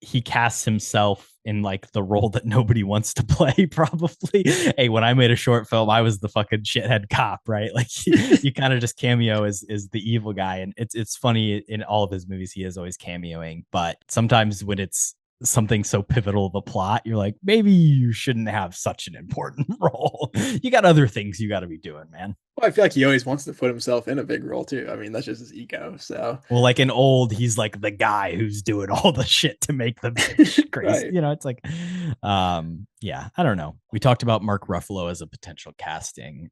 he casts himself in like the role that nobody wants to play, probably. Hey, when I made a short film, I was the fucking shithead cop, right? Like you kind of just cameo as the evil guy. And it's funny in all of his movies, he is always cameoing, but sometimes when it's something so pivotal to the plot, you're like, maybe you shouldn't have such an important role. You got other things you got to be doing, man. Well, I feel like he always wants to put himself in a big role too. I mean, that's just his ego. So Well, like in Old, he's like the guy who's doing all the shit to make the bitch crazy. right. You know, it's like, yeah, I don't know. We talked about Mark Ruffalo as a potential casting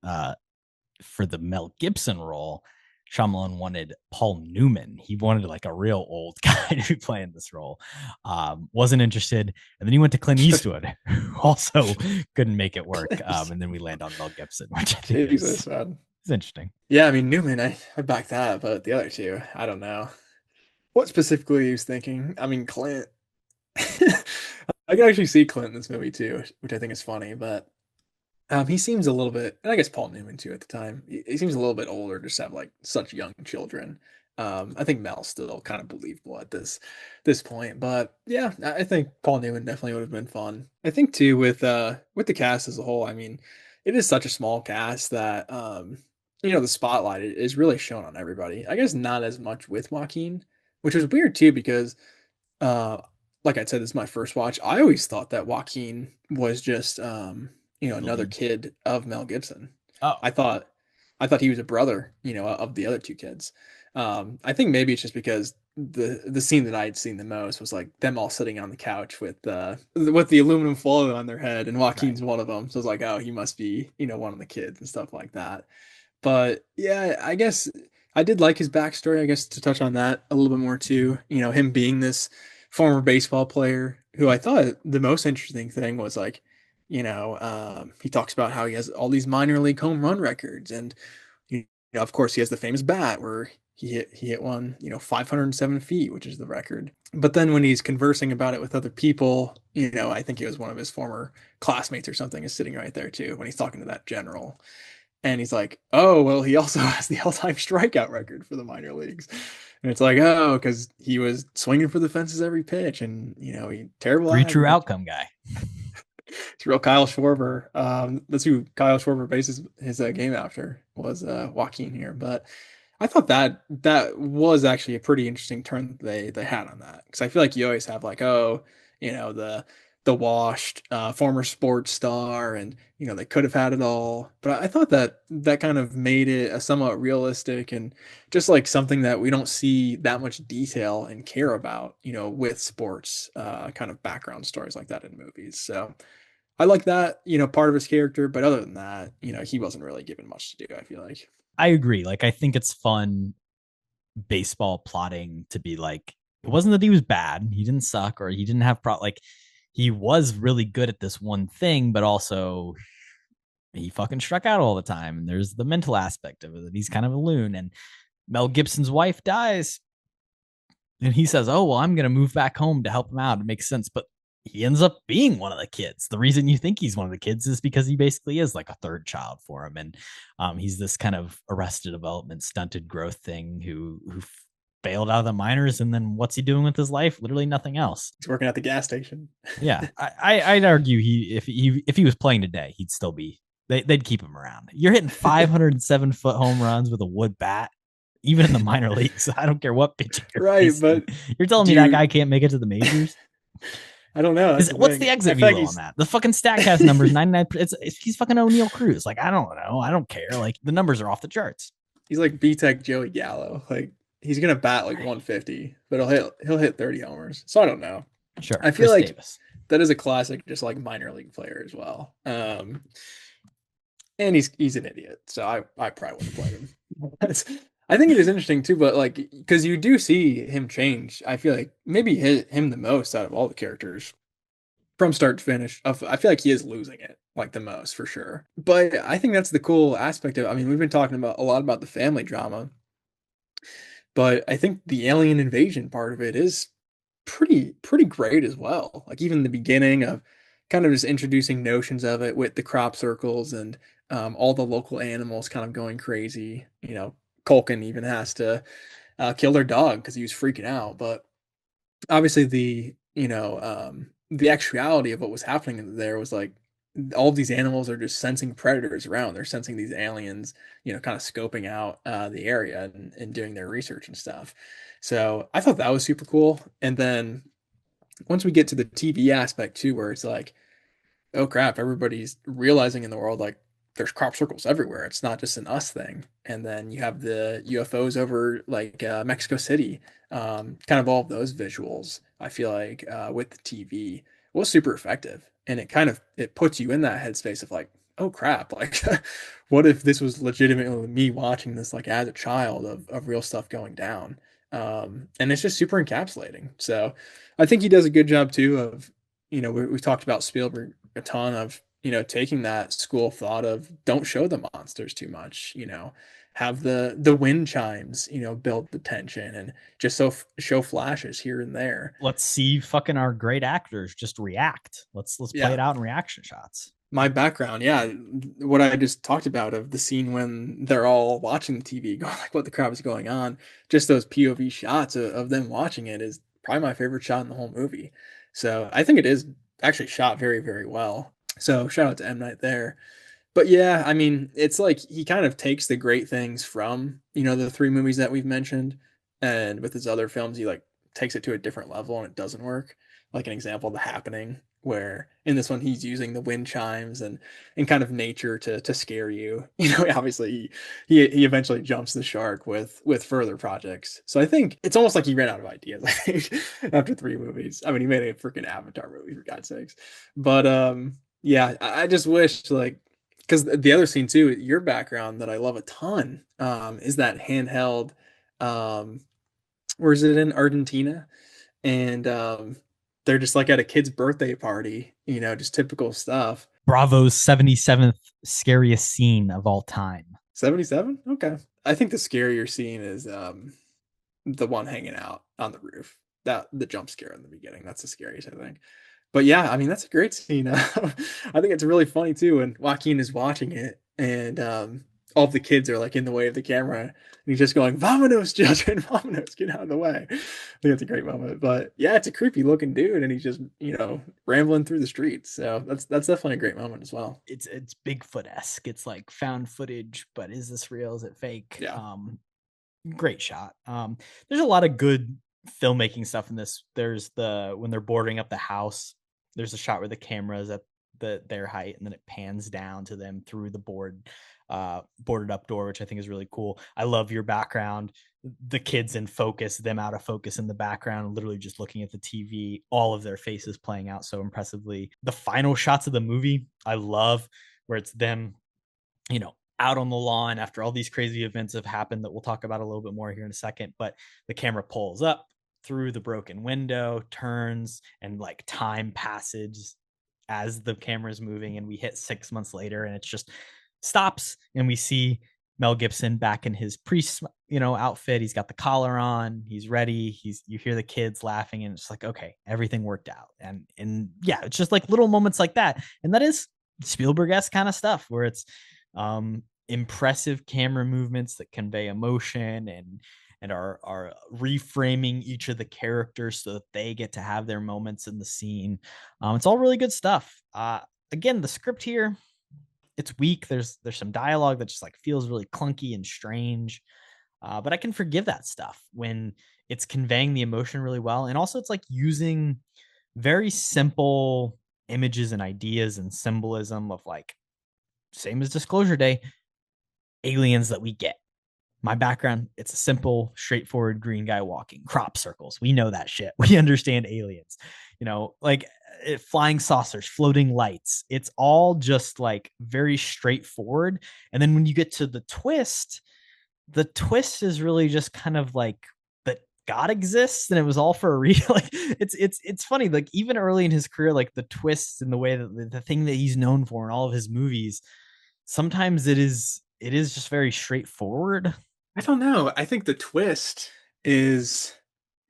for the Mel Gibson role. Shyamalan wanted Paul Newman. He wanted like a real old guy to be playing this role. Wasn't interested. And then he went to Clint Eastwood, who also couldn't make it work. And then we land on Mel Gibson, which I think Jesus, man. is interesting. Yeah, I mean Newman, I back that, but the other two, I don't know. What specifically he was thinking? I mean, Clint. I can actually see Clint in this movie too, which I think is funny, but he seems a little bit, and I guess Paul Newman too at the time. He seems a little bit older just to have like such young children. I think Mel's still kind of believable at this point, but yeah, I think Paul Newman definitely would have been fun. I think too with the cast as a whole. I mean, it is such a small cast that you know the spotlight is really shown on everybody. I guess not as much with Joaquin, which was weird too because uh like I said, this is my first watch. I always thought that Joaquin was just you know, The another lead. kid of Mel Gibson. Oh, I thought I thought he was a brother, you know, of the other two kids. I think maybe it's just because the scene that I had seen the most was like them all sitting on the couch with the aluminum foil on their head, and right. Joaquin's one of them. So I was like, oh, he must be, you know, one of the kids and stuff like that. But yeah, I guess I did like his backstory. I guess to touch on that a little bit more too. You know, him being this former baseball player who I thought the most interesting thing was like, you know, he talks about how he has all these minor league home run records, and you know, of course, he has the famous bat where he hit one, 507 feet, which is the record. But then when he's conversing about it with other people, I think it was one of his former classmates or something is sitting right there too when he's talking to that general. And he's like, oh, well, he also has the all-time strikeout record for the minor leagues. And it's like, oh, because he was swinging for the fences every pitch, and he terrible. True outcome guy. It's real Kyle Schwarber. That's who Kyle Schwarber bases his game after, was Joaquin here. But I thought that was actually a pretty interesting turn that they had on that, because I feel like you always have like, oh, the washed former sports star, and they could have had it all. But I thought that kind of made it a somewhat realistic and just like something that we don't see that much detail and care about, with sports kind of background stories like that in movies. So I like that, part of his character. But other than that, he wasn't really given much to do, I feel like. I agree. Like, I think it's fun baseball plotting to be like, it wasn't that he was bad, he didn't suck, or he didn't have like, he was really good at this one thing, but also he fucking struck out all the time. And there's the mental aspect of it, that he's kind of a loon. And Mel Gibson's wife dies, and he says, oh, well, I'm going to move back home to help him out. It makes sense. But he ends up being one of the kids. The reason you think he's one of the kids is because he basically is like a third child for him. And he's this kind of arrested development, stunted growth thing who failed out of the minors. And then what's he doing with his life? Literally nothing else. He's working at the gas station. Yeah. I'd argue if he was playing today, he'd still be, they'd keep him around. You're hitting 507-foot home runs with a wood bat, even in the minor leagues. I don't care what pitch you're facing. But you're telling me that guy can't make it to the majors? I don't know. What's the exit velo on that? The fucking StatCast number is 99. He's fucking O'Neal Cruz. Like, I don't know. I don't care. Like, the numbers are off the charts. He's like B-Tech Joey Gallo. Like, he's gonna bat like 150, but he'll hit 30 homers. So I don't know. Sure. I feel like Davis. That is a classic, just like minor league player as well. And he's an idiot, so I probably wouldn't play him. I think it is interesting too, but like, because you do see him change. I feel like maybe him the most out of all the characters from start to finish. I feel like he is losing it like the most for sure. But I think that's the cool aspect of it. I mean, we've been talking about a lot about the family drama, but I think the alien invasion part of it is pretty great as well. Like, even the beginning of kind of just introducing notions of it with the crop circles and all the local animals kind of going crazy. Culkin even has to kill their dog because he was freaking out. But obviously the actuality of what was happening there was like, all of these animals are just sensing predators around. They're sensing these aliens, kind of scoping out the area and doing their research and stuff. So I thought that was super cool. And then once we get to the TV aspect too, where it's like, oh crap, everybody's realizing in the world, like, there's crop circles everywhere. It's not just an us thing. And then you have the UFOs over like Mexico City, kind of all of those visuals. I feel like with the TV was super effective, and it puts you in that headspace of like, oh crap, like what if this was legitimately me watching this like as a child of real stuff going down. And it's just super encapsulating. So I think he does a good job too of, we talked about Spielberg a ton of, taking that school of thought of don't show the monsters too much, have the wind chimes, build the tension and just show flashes here and there. Let's see fucking our great actors just react. Let's play it out in reaction shots. My background, yeah, what I just talked about of the scene when they're all watching the TV going like, what the crap is going on? Just those POV shots of them watching it is probably my favorite shot in the whole movie. So I think it is actually shot very, very well. So shout out to M. Night there. But yeah, I mean, it's like he kind of takes the great things from, the three movies that we've mentioned, and with his other films, he like takes it to a different level and it doesn't work. Like an example, The Happening, where in this one he's using the wind chimes and kind of nature to scare you. Obviously he eventually jumps the shark with further projects. So I think it's almost like he ran out of ideas, I think, after three movies. I mean, he made a freaking Avatar movie, for God's sakes. But yeah, I just wish, like, because the other scene too, your background that I love a ton, is that handheld, where is it, in Argentina? And they're just like at a kid's birthday party, just typical stuff. Bravo's 77th scariest scene of all time. 77? Okay. I think the scarier scene is the one hanging out on the roof. That the jump scare in the beginning. That's the scariest, I think. But yeah, I mean that's a great scene. I think it's really funny too. And Joaquin is watching it, and all of the kids are like in the way of the camera, and he's just going, "Vamonos, children, vamonos, get out of the way." I think it's a great moment. But yeah, it's a creepy looking dude, and he's just rambling through the streets. So that's definitely a great moment as well. It's Bigfoot-esque. It's like found footage, but is this real? Is it fake? Yeah. Great shot. There's a lot of good filmmaking stuff in this. There's when they're boarding up the house, there's a shot where the camera is at their height, and then it pans down to them through the boarded up door, which I think is really cool. I love your background, the kids in focus, them out of focus in the background, literally just looking at the TV, all of their faces playing out so impressively. The final shots of the movie, I love, where it's them, out on the lawn after all these crazy events have happened that we'll talk about a little bit more here in a second. But the camera pulls up through the broken window, turns, and like time passes as the camera is moving, and we hit 6 months later, and it's just stops, and we see Mel Gibson back in his priest, outfit. He's got the collar on, he's ready. You hear the kids laughing, and it's like, okay, everything worked out. And yeah, it's just like little moments like that. And that is Spielberg-esque kind of stuff, where it's impressive camera movements that convey emotion and are reframing each of the characters so that they get to have their moments in the scene. It's all really good stuff. Again, the script here, it's weak. There's some dialogue that just like feels really clunky and strange. But I can forgive that stuff when it's conveying the emotion really well. And also it's like using very simple images and ideas and symbolism of like, same as Disclosure Day, aliens that we get. My background, it's a simple, straightforward green guy walking, crop circles. We know that shit. We understand aliens, flying saucers, floating lights. It's all just like very straightforward. And then when you get to the twist is really just kind of like that God exists and it was all for a reason. Like it's funny. Like even early in his career, like the twists and the way that the thing that he's known for in all of his movies, sometimes it is just very straightforward. I don't know. I think the twist is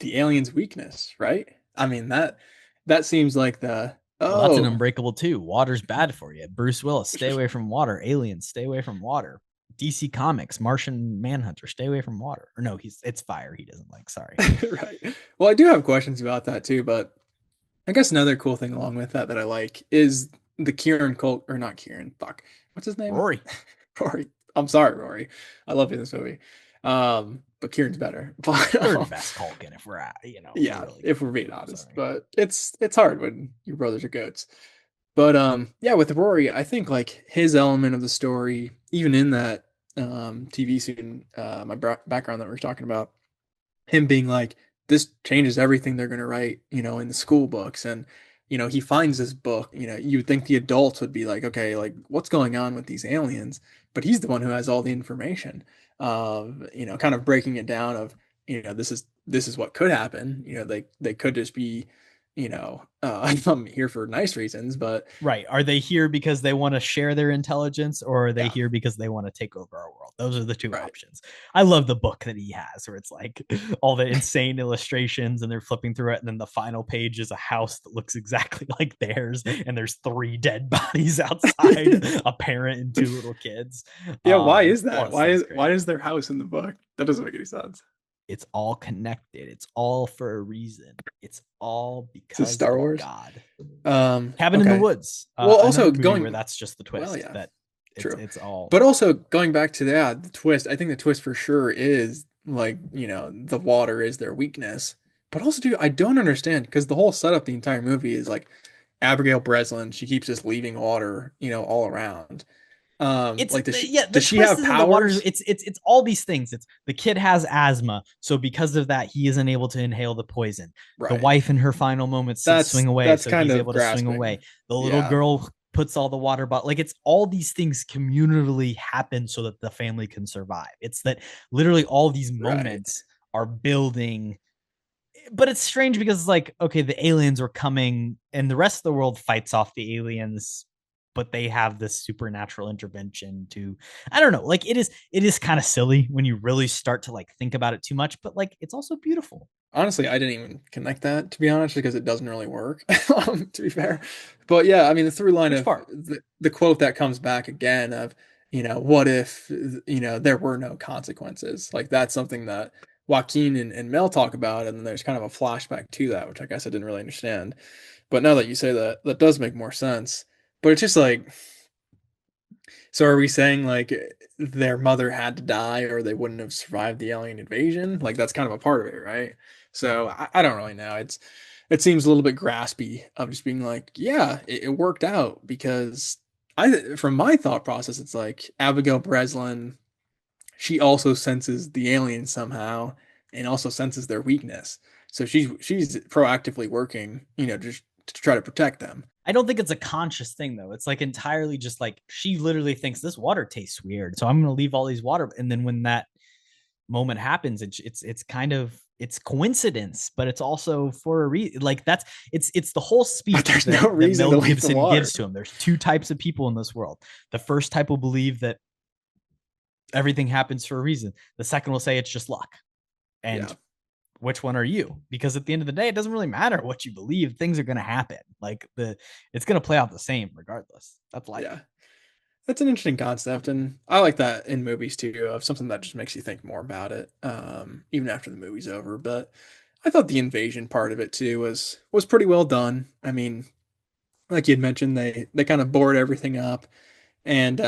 the alien's weakness, right? I mean that seems like well, that's an Unbreakable too. Water's bad for you. Bruce Willis, stay away from water. Aliens, stay away from water. DC Comics, Martian Manhunter, stay away from water. Or no, it's fire he doesn't like. Sorry. Right. Well, I do have questions about that too, but I guess another cool thing along with that I like is the Kieran Cole, or not Kieran, fuck. What's his name? Rory. Rory. I'm sorry, Rory. I love you in this movie. But Kieran's better. But third best Culkin if we're at, yeah, really if we're being honest. Sorry. But it's hard when your brothers are goats. But yeah, with Rory, I think like his element of the story, even in that TV scene, my background that we were talking about, him being like, this changes everything they're going to write, in the school books. And, he finds this book, you would think the adults would be like, okay, like what's going on with these aliens? But he's the one who has all the information, kind of breaking it down of, this is what could happen. They could just be, I'm here for nice reasons, but right. Are they here because they want to share their intelligence, or are they here because they want to take over our world? Those are the two options. I love the book that he has where it's like all the insane illustrations and they're flipping through it. And then the final page is a house that looks exactly like theirs. And there's 3 dead bodies outside, a parent and 2 little kids. Yeah. Why is that? Why is their house in the book? That doesn't make any sense. It's all connected. It's all for a reason. It's all because it's Star Wars. God. Cabin in the Woods. Well, also going where that's just the twist. Well, yeah. That True. It's all. But also going back to that, the twist. I think the twist for sure is like the water is their weakness. But also, dude, I don't understand because the whole setup, the entire movie is like Abigail Breslin. She keeps just leaving water, all around. It's like does she have powers? It's all these things. It's the kid has asthma, so because of that, he isn't able to inhale the poison. Right. The wife in her final moments swing away, so he's able to swing away. The little girl puts all the water, but like it's all these things communally happen so that the family can survive. It's that literally all these moments are building. But it's strange because it's like, okay, the aliens are coming and the rest of the world fights off the aliens but they have this supernatural intervention to, I don't know, like it is kind of silly when you really start to like think about it too much, but like it's also beautiful. Honestly, I didn't even connect that, to be honest, because it doesn't really work, to be fair. But yeah, I mean, the through line Which of part? the quote that comes back again of, what if, there were no consequences? Like that's something that Joaquin and Mel talk about, and then there's kind of a flashback to that, which I guess I didn't really understand. But now that you say that, that does make more sense. But it's just like, so are we saying like their mother had to die or they wouldn't have survived the alien invasion? Like that's kind of a part of it, right? So I don't really know. It seems a little bit graspy of just being like, yeah, it worked out because from my thought process, it's like Abigail Breslin, she also senses the aliens somehow and also senses their weakness. So she's proactively working, just to try to protect them. I don't think it's a conscious thing though. It's like entirely just like she literally thinks this water tastes weird, so I'm going to leave all these water. And then when that moment happens, it's kind of it's coincidence, but it's also for a reason. Like that's it's the whole speech But there's that, no reason that Mel to leave the Gibson water. gives to him. There's two types of people in this world. The first type will believe that everything happens for a reason. The second will say it's just luck. And Yeah. which one are you? Because at the end of the day, it doesn't really matter what you believe. Things are going to happen. Like it's going to play out the same regardless. That's life. Yeah. That's an interesting concept, and I like that in movies too, of something that just makes you think more about it, even after the movie's over. But I thought the invasion part of it too was pretty well done. I mean, like you had mentioned, they kind of board everything up, and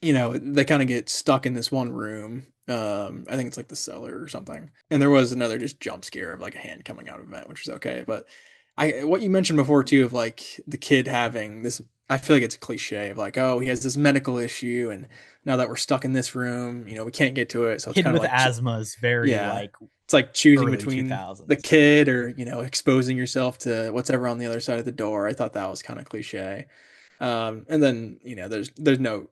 they kind of get stuck in this one room. I think it's like the cellar or something. And there was another just jump scare of like a hand coming out of a vent, which was okay. But what you mentioned before too of like the kid having this, I feel like it's a cliche of like, oh, he has this medical issue, and now that we're stuck in this room, we can't get to it. So it's Kid kind of with like, asthma is very yeah, like it's like choosing early between 2000s. the kid or exposing yourself to what's ever on the other side of the door. I thought that was kind of cliche. And then there's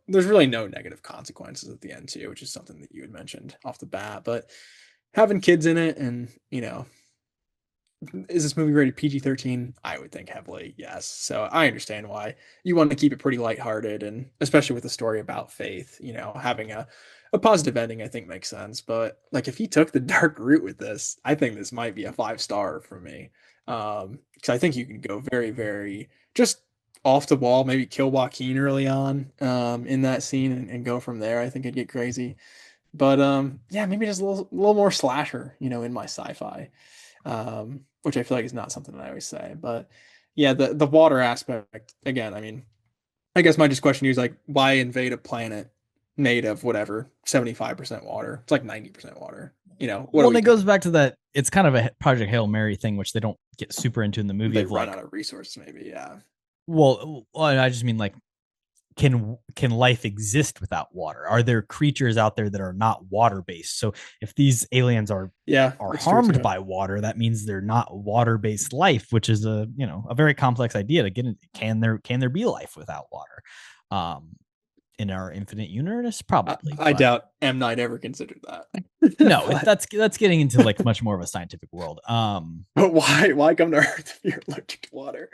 really no negative consequences at the end too, which is something that you had mentioned off the bat. But having kids in it, and is this movie rated PG-13? I would think heavily yes. So I understand why you want to keep it pretty lighthearted, and especially with a story about faith, having a positive ending I think makes sense. But like if he took the dark route with this, I think this might be a 5-star for me. Because I think you can go very, very just off the wall, maybe kill Joaquin early on in that scene, and go from there. I think it'd get crazy. But yeah, maybe just a little more slasher, in my sci-fi, which I feel like is not something that I always say. But yeah, the water aspect again. I mean, I guess my just question here is like, why invade a planet made of whatever 75% water? It's like 90% water. What Well, are and we it goes doing? back to that. It's kind of a Project Hail Mary thing, which they don't get super into in the movie. They Of run like, out of resources, maybe. Yeah. well, I just mean like, can life exist without water? Are there creatures out there that are not water based? So if these aliens are Yeah, are that's true harmed too. by water, that means they're not water based life, which is a very complex idea to get into. Can there be life without water? In our infinite universe, probably. I But doubt M Night ever considered that. no, but, that's getting into like much more of a scientific world. but why come to Earth if you're allergic to water?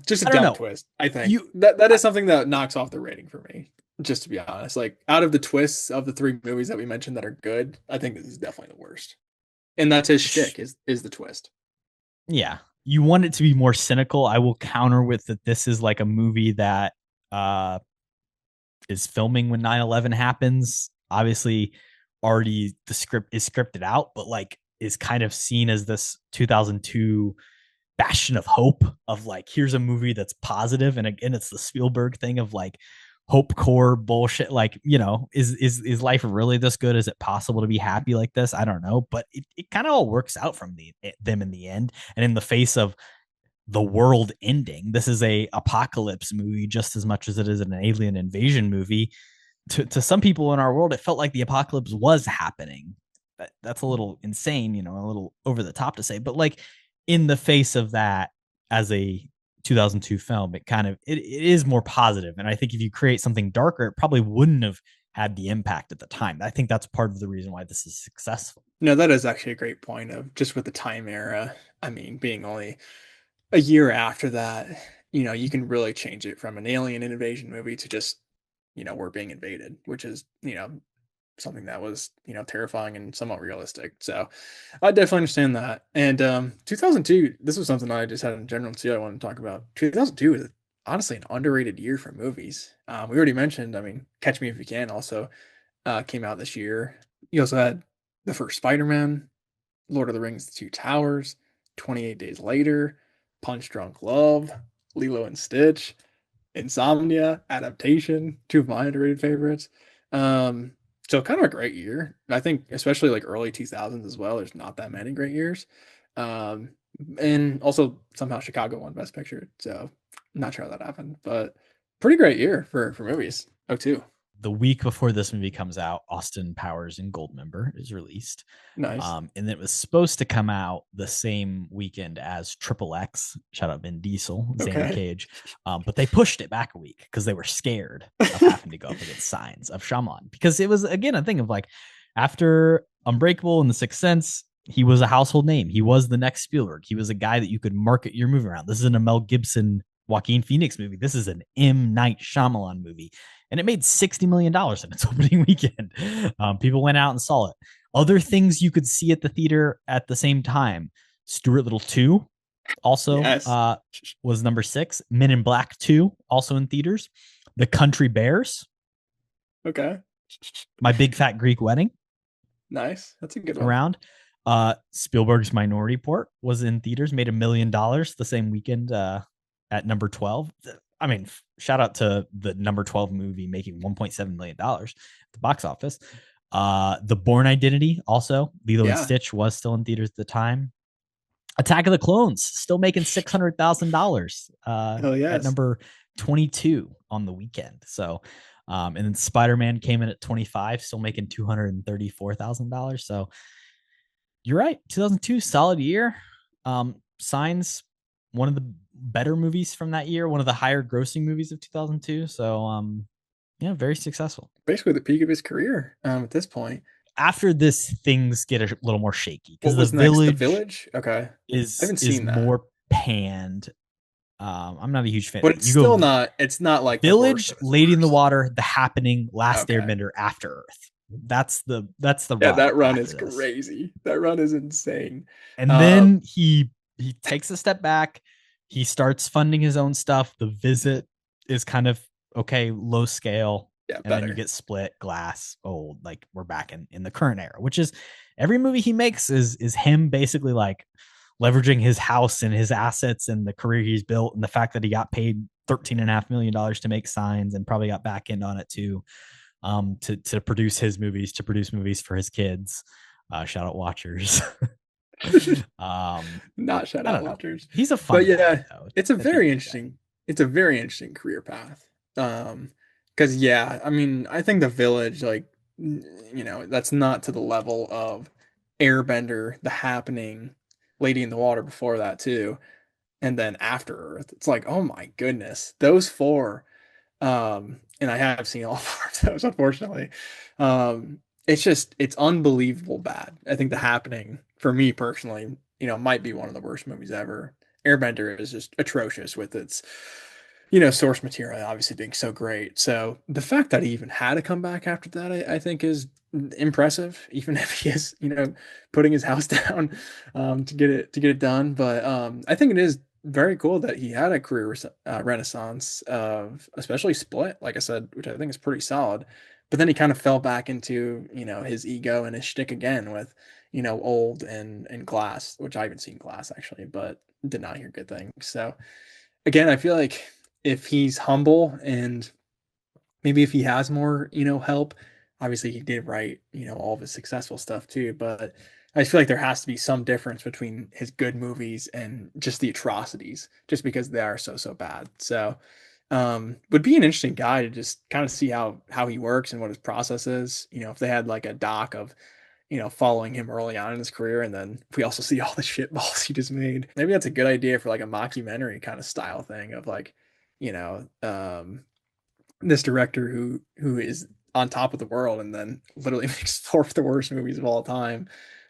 Just a I don't dumb know. twist. I think You that is something that knocks off the rating for me. Just to be honest, like out of the twists of the 3 movies that we mentioned that are good, I think this is definitely the worst. And that's his shtick is the twist. Yeah, you want it to be more cynical. I will counter with that this is like a movie that uh is filming when 9/11 happens. Obviously, already the script is scripted out, but like is kind of seen as this 2002 bastion of hope of like, here's a movie that's positive. And again, it's the Spielberg thing of like hope core bullshit. Like, is life really this good? Is it possible to be happy like this? I don't know, but it kind of all works out from them in the end. And in the face of the world ending, this is a apocalypse movie just as much as it is an alien invasion movie. To some people in our world, it felt like the apocalypse was happening. That's a little insane, a little over the top to say, but like in the face of that, as a 2002 film, it is more positive. And I think if you create something darker, it probably wouldn't have had the impact at the time. I think that's part of the reason why this is successful. No, that is actually a great point of just with the time era. I mean, being only a year after that, you can really change it from an alien invasion movie to just, we're being invaded, which is, something that was, terrifying and somewhat realistic. So I definitely understand that. And 2002, this was something I just had in general too. I want to talk about. 2002 is honestly an underrated year for movies. We already mentioned, I mean, Catch Me If You Can also came out this year. You also had the first Spider-Man, Lord of the Rings, The Two Towers, 28 Days Later, Punch Drunk Love, Lilo and Stitch, Insomnia, Adaptation, two of my underrated favorites. Um, so kind of a great year. I think especially like early 2000s as well. There's not that many great years. Um, and also somehow Chicago won Best Picture. So not sure how that happened, but pretty great year for movies. Oh, too. The week before this movie comes out, Austin Powers and Goldmember is released. Nice. And it was supposed to come out the same weekend as Triple X. Shout out Vin Diesel, Xander Cage. But they pushed it back a week because they were scared of having to go up against Signs of Shyamalan. Because it was, again, a thing of like, after Unbreakable and The Sixth Sense, he was a household name. He was the next Spielberg. He was a guy that you could market your movie around. This isn't a Mel Gibson, Joaquin Phoenix movie. This is an M. Night Shyamalan movie. And it made $60 million in its opening weekend. People went out and saw it. Other things you could see at the theater at the same time. Stuart Little 2 also was number 6. Men in Black 2 also in theaters. The Country Bears. Okay. My Big Fat Greek Wedding. Nice. That's a good one. Around. Spielberg's Minority Report was in theaters, made $1 million the same weekend at number 12. I mean, shout out to the number 12 movie making $1.7 million at the box office. The Bourne Identity, also Lilo and Stitch was still in theaters at the time. Attack of the Clones still making $600,000 at number 22 on the weekend. So, and then Spider-Man came in at 25, still making $234,000. So you're right. 2002, solid year. Signs, one of the better movies from that year, one of the higher grossing movies of 2002. So, very successful. Basically the peak of his career at this point. After this, things get a little more shaky because The Village, okay, is I haven't seen that. More panned. I'm not a huge fan, but it's still not. It's not like Village, Lady in the Water, The Happening, Last Airbender, After Earth. That's the that run is crazy. That run is insane. And then he takes a step back. He starts funding his own stuff. The Visit is kind of okay, low scale. Yeah, and then you get Split, Glass, Old. Like we're back in the current era, which is every movie he makes is him basically like leveraging his house and his assets and the career he's built and the fact that he got paid $13.5 million to make Signs and probably got back in on it too, to produce his movies, to produce movies for his kids. Shout out Watchers. Not shout out Watchers. He's a fun guy, though. It's a very interesting career path. Because I mean, I think The Village, like, that's not to the level of Airbender, The Happening, Lady in the Water before that too, and then After Earth. It's like, oh my goodness, those four. And I have seen all four of those, unfortunately. It's unbelievable bad. I think The Happening, for me personally, might be one of the worst movies ever. Airbender is just atrocious with its source material obviously being so great. So the fact that he even had to come back after that, I think is impressive, even if he is, putting his house down to get it done. But I think it is very cool that he had a career renaissance of especially Split, like I said, which I think is pretty solid. But then he kind of fell back into, his ego and his shtick again with, Old and Glass, which I haven't seen Glass actually, but did not hear good things. So again, I feel like if he's humble and maybe if he has more, help, obviously he did write, all of his successful stuff too, but I feel like there has to be some difference between his good movies and just the atrocities, just because they are so bad. So would be an interesting guy to just kind of see how he works and what his process is. If they had like a doc of, following him early on in his career, and then we also see all the shit balls he just made. Maybe that's a good idea for like a mockumentary kind of style thing of like, this director who is on top of the world and then literally makes 4 of the worst movies of all time.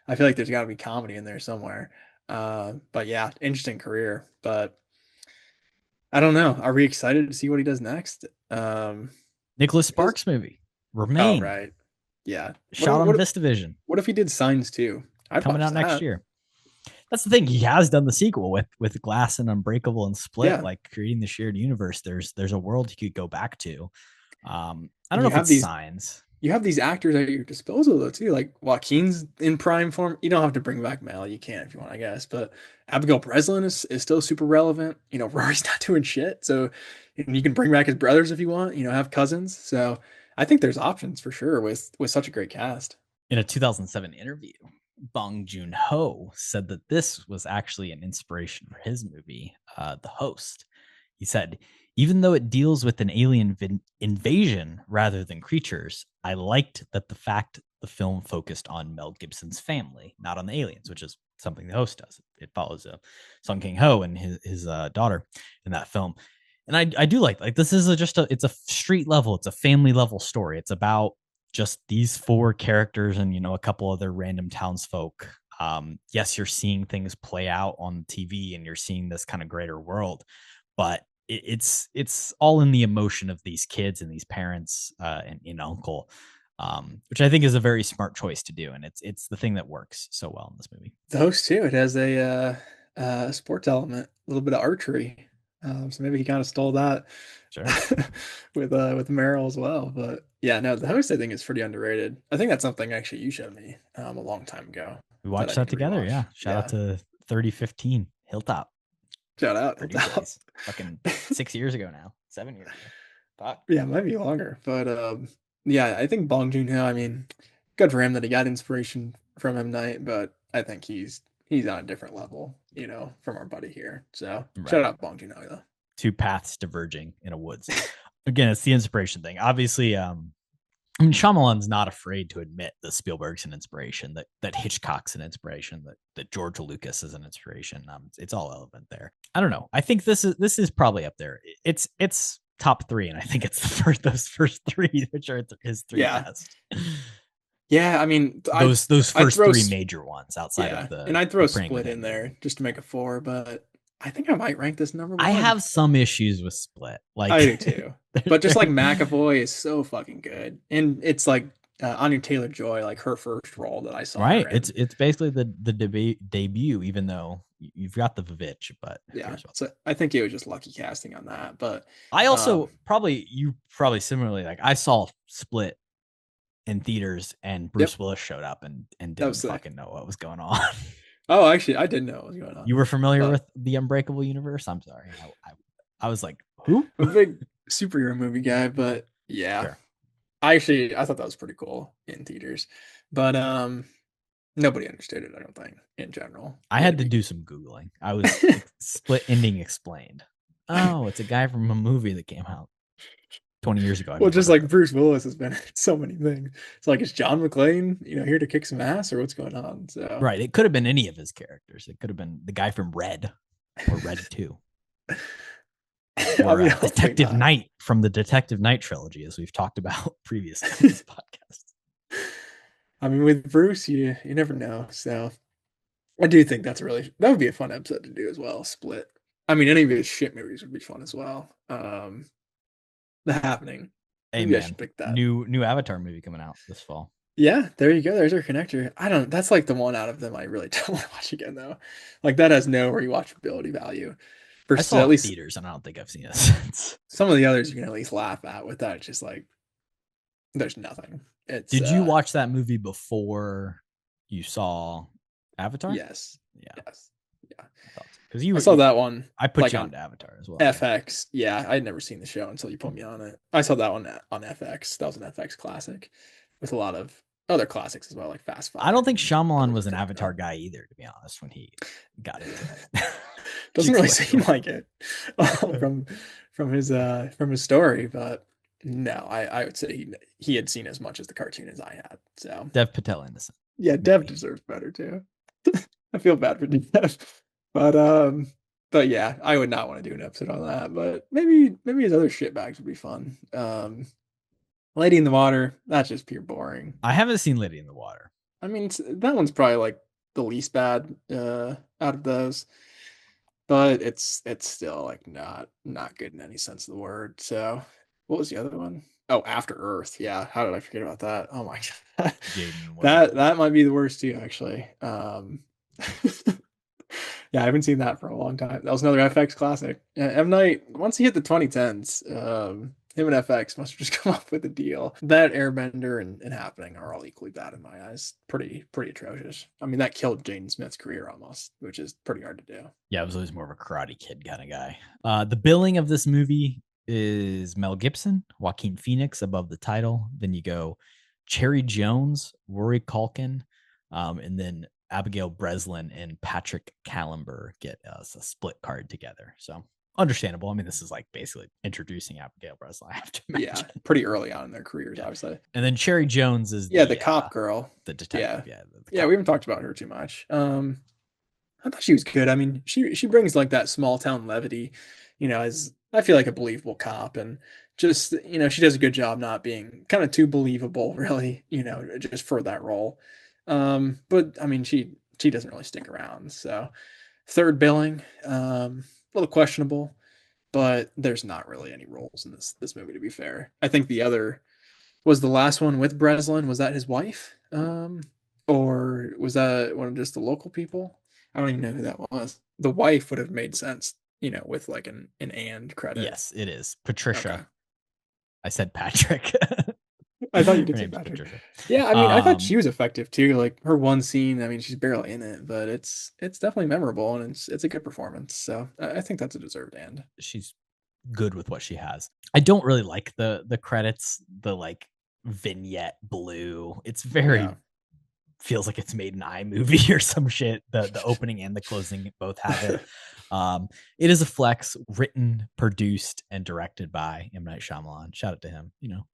I feel like there's got to be comedy in there somewhere. But yeah, interesting career. But I don't know. Are we excited to see what he does next? Nicholas Because Sparks movie, oh Remain, right, yeah. shot on VistaVision, What if he did Signs too? I'd coming watch out next that. year. That's the thing. He has done the sequel with Glass and Unbreakable and Split, Yeah. like creating the shared universe. There's a world he could go back to. I don't You know if have it's these Signs. you have these actors at your disposal though too. Like Joaquin's in prime form. You don't have to bring back Mel. You can if you want, I guess. But Abigail Breslin is still super relevant. You know, Rory's not doing shit. So you can bring back his brothers if you want, you know, have cousins. So I think there's options for sure with such a great cast. In a 2007 interview, Bong Joon-ho said that this was actually an inspiration for his movie, The Host. He said, even though it deals with an alien invasion rather than creatures, I liked that the fact the film focused on Mel Gibson's family, not on the aliens, which is something The Host does. It follows Sung Kang-ho and his daughter in that film. And I do like this is it's a street level, it's a family level story. It's about just these four characters and, you know, a couple other random townsfolk. Yes, you're seeing things play out on TV and you're seeing this kind of greater world, but it's all in the emotion of these kids and these parents and uncle, which I think is a very smart choice to do. And it's the thing that works so well in this movie. The Host too. It has a sports element, a little bit of archery. So maybe he kind of stole that Sure. with Meryl as well. But yeah, no, The Host I think is pretty underrated. I think that's something actually you showed me a long time ago. We watched that together. Yeah. Shout out to 3015 Hilltop. Shout out. Fucking 6 years ago now. 7 years ago. Fuck. Yeah, it might be longer. But yeah, I think Bong Joon-ho, I mean, good for him that he got inspiration from M. Night, but I think he's on a different level, you know, from our buddy here. So shout out Bong Joon-ho though. Two paths diverging in a woods. Again, it's the inspiration thing. Obviously, I mean, Shyamalan's not afraid to admit that Spielberg's an inspiration, that Hitchcock's an inspiration, that George Lucas is an inspiration. It's all relevant there. I don't know. I think this is probably up there. It's top three, and I think it's those first three, which are his three best. Yeah, I mean, those first three major ones outside of the. And I'd throw Split in there just to make a 4, but I think I might rank this number 1. I have some issues with Split. Like I do too. But just like McAvoy is so fucking good. And it's like Anya Taylor-Joy, like her first role that I saw. Right. It's basically the debut, even though you've got the Vivitch, but yeah. So I think it was just lucky casting on that. But I also probably similarly, like I saw Split in theaters and Bruce Willis showed up and didn't fucking know what was going on. Oh, actually, I didn't know what was going on. You were familiar with the Unbreakable universe? I'm sorry. I was like, who? I'm a big superhero movie guy, but yeah. Sure. I thought that was pretty cool in theaters. But nobody understood it, I don't think, in general. I had to do some Googling. I was Split ending explained. Oh, it's a guy from a movie that came out 20 years ago. Well, just like Bruce Willis has been in so many things. It's like, is John McClane, you know, here to kick some ass, or what's going on? So right, it could have been any of his characters. It could have been the guy from Red or Red 2. Or Detective Knight from the Detective Knight trilogy, as we've talked about previously in this podcast. I mean, with Bruce, you never know. So I do think that would be a fun episode to do as well. Split. I mean, any of his shit movies would be fun as well. The Happening. Hey, man, pick that. New Avatar movie coming out this fall. Yeah, there you go. There's our connector. That's like the one out of them I really don't want to watch again though. Like that has no rewatchability value. I saw at least theaters, and I don't think I've seen it since. Some of the others you can at least laugh at. With that, it's just like there's nothing. Did you watch that movie before you saw Avatar? Yes. Yeah. Yes. Yeah. Because I saw that one. I put you on Avatar as well. FX. Yeah, I'd never seen the show until you put me on it. I saw that one on FX. That was an FX classic with a lot of other classics as well, like Fast Five. I don't think Shyamalan was an Avatar guy either, to be honest, when he got into it. Doesn't really seem like it from his story, but no, I would say he had seen as much as the cartoon as I had. So Dev Patel innocent. Yeah, Dev deserves better too. I feel bad for Dev. But yeah, I would not want to do an episode on that. But maybe his other shitbags would be fun. Lady in the Water, that's just pure boring. I haven't seen Lady in the Water. I mean, that one's probably like the least bad out of those. but it's still like not good in any sense of the word. So what was the other one? Oh, After Earth. Yeah, how did I forget about that? Oh my god, Jaden, that might be the worst too, actually. Yeah, I haven't seen that for a long time. That was another FX classic. Yeah, M Night, once he hit the 2010s, him and FX must have just come up with a deal. That Airbender and Happening are all equally bad in my eyes. Pretty atrocious. I mean, that killed Jaden Smith's career almost, which is pretty hard to do. Yeah, I was always more of a Karate Kid kind of guy. The billing of this movie is Mel Gibson, Joaquin Phoenix above the title. Then you go Cherry Jones, Rory Culkin, and then Abigail Breslin and Patrick Callenber get a split card together. So understandable. I mean, this is like basically introducing Abigail Breslin, I have to imagine. Yeah, pretty early on in their careers, obviously. And then Cherry Jones is the cop girl, the detective. Yeah, we haven't talked about her too much. I thought she was good. I mean, she brings like that small town levity, as I feel like a believable cop, and just she does a good job not being kind of too believable, really, just for that role. But I mean, she doesn't really stick around. So third billing, a little questionable, but there's not really any roles in this movie, to be fair. I think the other was the last one with Breslin. Was that his wife? Or was that one of just the local people? I don't even know who that was. The wife would have made sense, with like an and credit. Yes, it is Patricia. Okay. I said Patrick. I thought you did say Patrick. Yeah, I mean, I thought she was effective too. Like her one scene, I mean, she's barely in it, but it's definitely memorable and it's a good performance. So I think that's a deserved and. She's good with what she has. I don't really like the credits, the like vignette blue. It's very feels like it's made in iMovie or some shit. The opening and the closing both have it. It is a flex, written, produced, and directed by M. Night Shyamalan. Shout out to him.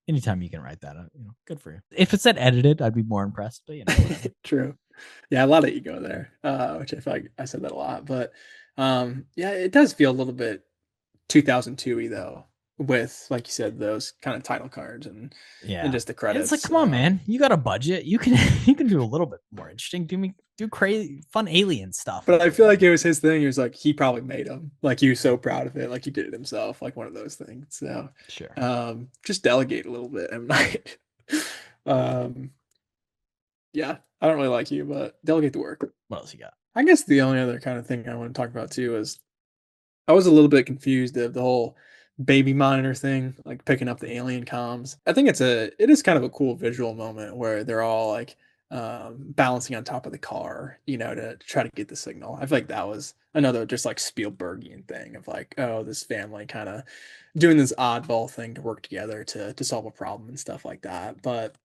Anytime you can write that, good for you. If it said edited, I'd be more impressed. But True. Yeah, a lot of ego there, which I feel like I said that a lot. But yeah, it does feel a little bit 2002-y though, with like you said, those kind of title cards and just the credits. It's like, come on, man, you got a budget. You can do a little bit more interesting. Do crazy, fun alien stuff. But I feel like it was his thing. He was like, he probably made them. Like he was so proud of it, like he did it himself, like one of those things. So sure, just delegate a little bit, M. Night. Yeah, I don't really like you, but delegate the work. What else you got? I guess the only other kind of thing I want to talk about too is I was a little bit confused of the whole baby monitor thing, like picking up the alien comms. I think it is kind of a cool visual moment where they're all like balancing on top of the car, to try to get the signal. I feel like that was another just like Spielbergian thing of like, oh, this family kind of doing this oddball thing to work together to solve a problem and stuff like that. But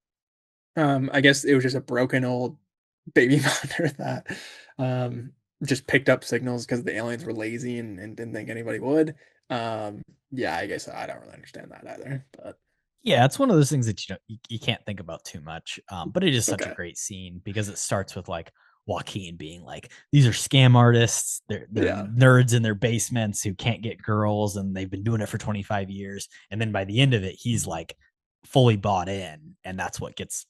I guess it was just a broken old baby monitor that just picked up signals because the aliens were lazy and didn't think anybody would. Yeah, I guess I don't really understand that either. But yeah, it's one of those things that you can't think about too much. But it is such a great scene because it starts with like Joaquin being like, these are scam artists. They're nerds in their basements who can't get girls, and they've been doing it for 25 years. And then by the end of it, he's like fully bought in, and that's what gets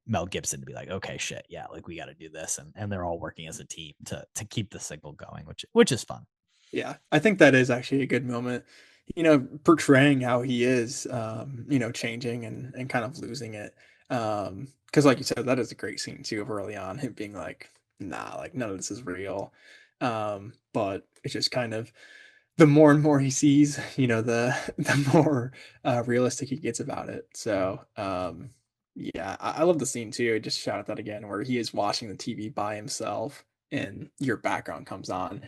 Mel Gibson to be like, okay, shit, yeah, like we got to do this, and they're all working as a team to keep the signal going, which is fun. Yeah, I think that is actually a good moment, portraying how he is changing and kind of losing it, because like you said, that is a great scene too of early on, him being like, nah, like none of this is real, but it's just kind of the more and more he sees, the more realistic he gets about it. So yeah, I love the scene too. Just shout out that again, where he is watching the TV by himself and your background comes on.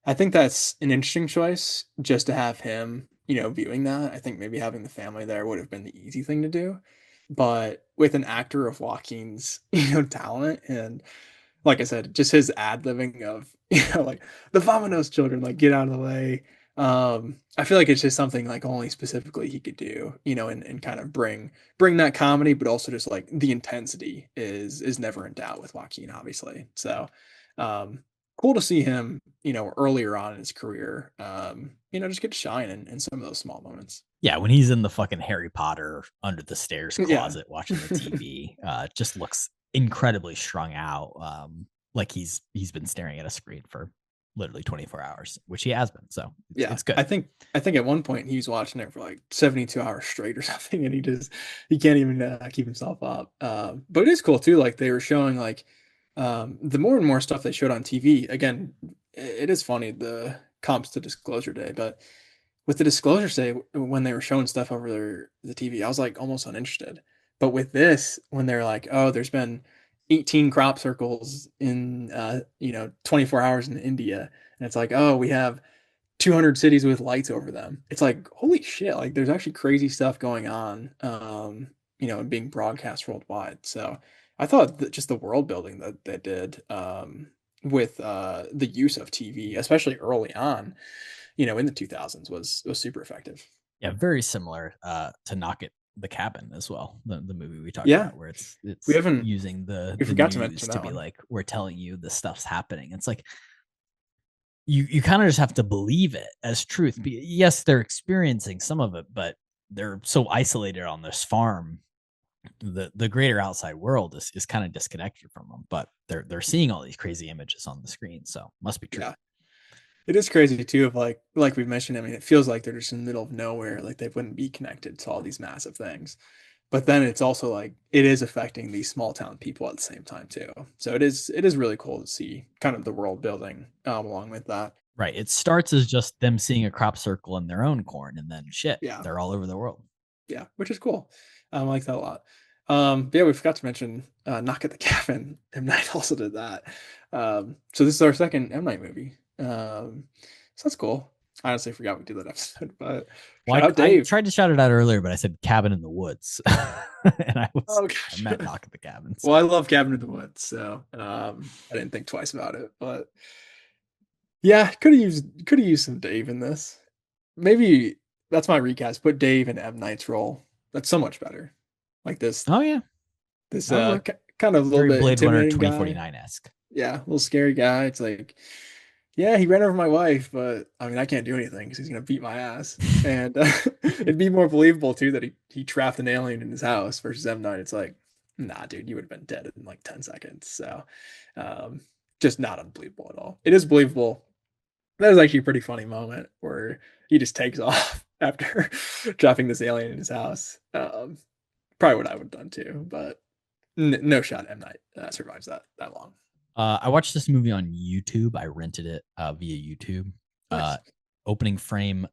I think that's an interesting choice, just to have him, viewing that. I think maybe having the family there would have been the easy thing to do. But with an actor of Joaquin's, talent, and like I said, just his ad-libbing of, like the Vamonos children, like get out of the way. I feel like it's just something like only specifically he could do, and kind of bring that comedy, but also just like the intensity is never in doubt with Joaquin, obviously. So cool to see him, earlier on in his career, just get to shine in some of those small moments. Yeah, when he's in the fucking Harry Potter under the stairs closet watching the TV, just looks incredibly strung out, like he's been staring at a screen for literally 24 hours, which he has been. So it's good. I think at one point he was watching it for like 72 hours straight or something, and he can't even keep himself up. But it is cool too. Like they were showing like the more and more stuff they showed on TV. Again, it is funny the comps to Disclosure Day, but with the Disclosure Day when they were showing stuff over the TV, I was like almost uninterested. But with this, when they're like, oh, there's been 18 crop circles in 24 hours in India, and it's like, oh, we have 200 cities with lights over them. It's like, holy shit, like there's actually crazy stuff going on, and being broadcast worldwide. So I thought that just the world building that they did with the use of TV, especially early on, in the 2000s was super effective. Yeah, very similar to Knock It the Cabin as well, the movie we talked Yeah. about, where it's We haven't- using the forgot to news mention to that be one. like, we're telling you this stuff's happening. It's like you kind of just have to believe it as truth. Yes, they're experiencing some of it, but they're so isolated on this farm. The greater outside world is kind of disconnected from them, but they're seeing all these crazy images on the screen, so must be true. Yeah. It is crazy too of like we've mentioned, I mean, it feels like they're just in the middle of nowhere, like they wouldn't be connected to all these massive things. But then it's also like it is affecting these small town people at the same time too. So it is really cool to see kind of the world building along with that. Right. It starts as just them seeing a crop circle in their own corn, and then Yeah. they're all over the world. Yeah, which is cool. I like that a lot. But yeah, we forgot to mention Knock at the Cabin. M. Night also did that. So this is our second M. Night movie. So that's cool. I honestly forgot we did that episode, but shout out I Dave. tried to shout it out earlier, but I said Cabin in the Woods, and I gosh. meant Knock at the Cabin. Well, I love Cabin in the Woods, so I didn't think twice about it. But yeah, could have used some Dave in this. Maybe that's my recast. Put Dave in M. Night's role. That's so much better. Like this. Oh yeah, This That'll work. kind of a little very bit Blade Runner intimidating guy. 2049-esque. Yeah, a little scary guy. It's like, yeah, he ran over my wife, but I mean, I can't do anything because he's gonna beat my ass. And it'd be more believable too that he trapped an alien in his house versus M. Night. It's like, nah, dude, you would have been dead in like 10 seconds. So, just not unbelievable at all. It is believable. That was actually a pretty funny moment where he just takes off after trapping this alien in his house. Probably what I would have done too, but no shot M. Night survives that long. I watched this movie on YouTube. I rented it via YouTube. Nice. Opening frame,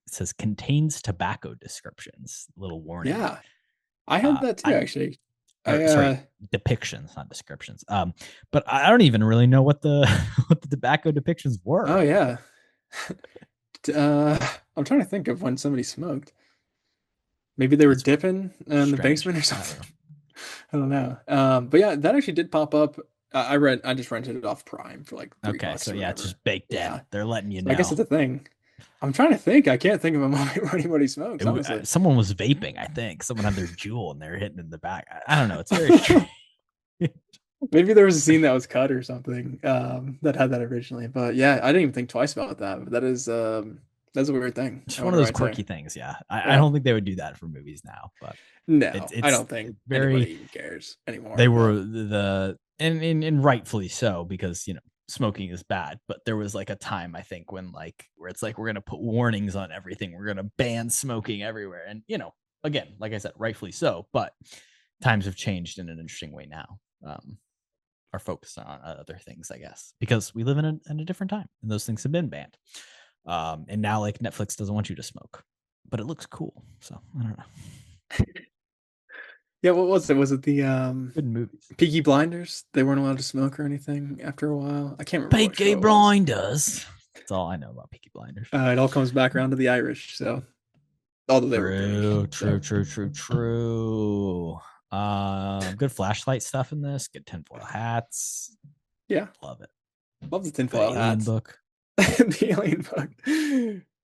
it says contains tobacco descriptions. Little warning. Yeah, I had that too, actually. Sorry, depictions, not descriptions. But I don't even really know what the what the tobacco depictions were. Oh yeah. I'm trying to think of when somebody smoked. Maybe they were dipping in the basement or something. I don't know. But yeah, that actually did pop up. I just rented it off Prime for like $3. Okay, so yeah, it's just baked in. Yeah. They're letting you know. I guess it's a thing. I'm trying to think. I can't think of a moment where anybody smokes. Honestly. Someone was vaping, I think. Someone had their jewel and they're hitting in the back. I don't know. It's very strange. Maybe there was a scene that was cut or something that had that originally. But yeah, I didn't even think twice about that. But that's a weird thing. It's one of those quirky things. Yeah. I don't think they would do that for movies now. But no, I don't think anybody even cares anymore. They were and rightfully so, because smoking is bad, but there was like a time, I think, when where it's like we're gonna put warnings on everything, we're gonna ban smoking everywhere, and again, like I said, rightfully so, but times have changed in an interesting way now. Are focused on other things, I guess, because we live in a different time, and those things have been banned. And now like Netflix doesn't want you to smoke, but it looks cool, so I don't know. Yeah, what was it? Was it the Good movies? Peaky Blinders? They weren't allowed to smoke or anything after a while. I can't remember. Peaky Blinders. That's all I know about Peaky Blinders. It all comes back around to the Irish. So, although they were true. Good flashlight stuff in this. Good tinfoil hats. Yeah, love it. Love the tinfoil hats. Book. The alien book.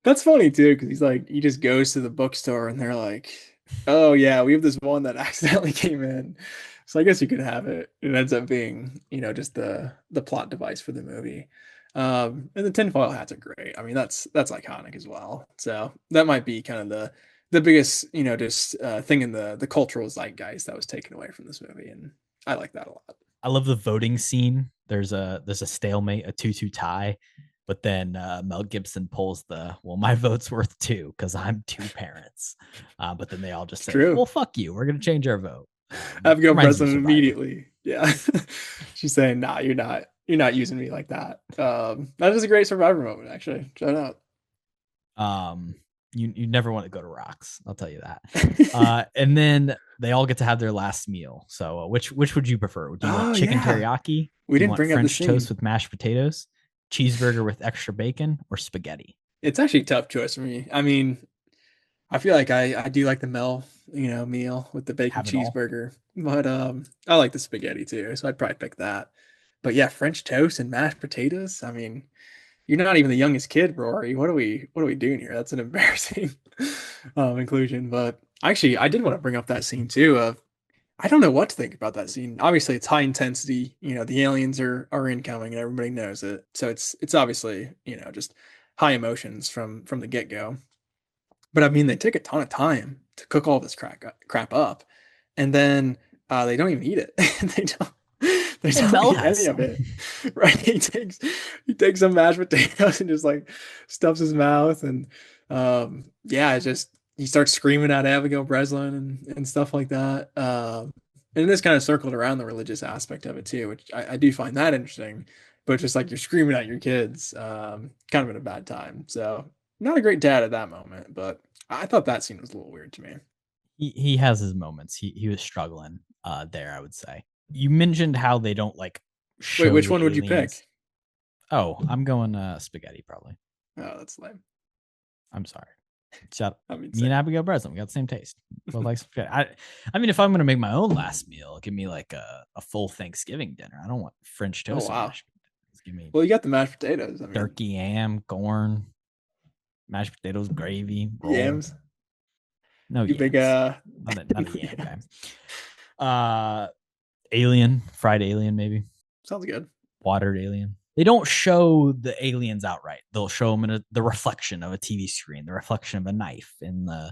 That's funny too, because he just goes to the bookstore and they're like, oh yeah, we have this one that accidentally came in, so I guess you could have it. It ends up being just the plot device for the movie. And the tinfoil hats are great. I mean, that's iconic as well. So that might be kind of the biggest thing in the cultural zeitgeist that was taken away from this movie, and I like that a lot. I love the voting scene. There's a stalemate, a 2-2 tie, but then Mel Gibson pulls my vote's worth 2 because I'm 2 parents. But then they all just It's say, true. well, fuck you. We're gonna change our vote. Abigail Reminds me of Breslin Survivor. immediately. Yeah. She's saying, nah, you're not using me like that. That is a great Survivor moment, actually. Shout out. You never want to go to rocks. I'll tell you that. And then they all get to have their last meal. So which would you prefer? Do you want chicken teriyaki? We Do you didn't want bring up the French toast scene. with mashed potatoes, cheeseburger with extra bacon, or spaghetti? It's actually a tough choice for me. I mean, I feel like I do like the Mel, meal with the bacon Have it all. cheeseburger, but I like the spaghetti too, so I'd probably pick that. But yeah, French toast and mashed potatoes. I mean, you're not even the youngest kid, Rory. What are we doing here? That's an embarrassing inclusion. But actually, I did want to bring up that scene too. Of I don't know what to think about that scene. Obviously, it's high intensity. The aliens are incoming, and everybody knows it. So it's obviously just high emotions from the get go. But I mean, they take a ton of time to cook all this crap up, and then they don't even eat it. they don't. They And don't Mel eat has any of some. it. Right? He takes some mashed potatoes and just like stuffs his mouth, and yeah, it just he starts screaming at Abigail Breslin and stuff like that. And this kind of circled around the religious aspect of it too, which I do find that interesting. But just like you're screaming at your kids, kind of in a bad time. So not a great dad at that moment, but I thought that scene was a little weird to me. He has his moments. He was struggling there, I would say. You mentioned how they don't like show Wait, which the one would you aliens. pick? Oh, I'm going spaghetti probably. Oh, that's lame. I'm sorry. Shut I mean, me and Abigail Breslin, we got the same taste. Well, like spaghetti. I mean, if I'm gonna make my own last meal, give me like a full Thanksgiving dinner. I don't want French oh toast. wow. And mashed potatoes. Give me Well, you got the mashed potatoes. I mean, turkey, ham, corn, mashed potatoes, gravy, roll. yams. No You yams. big Not a yam guy. Alien, fried alien, maybe sounds good. watered alien. They don't show the aliens outright. They'll show them in the reflection of a TV screen, the reflection of a knife, in the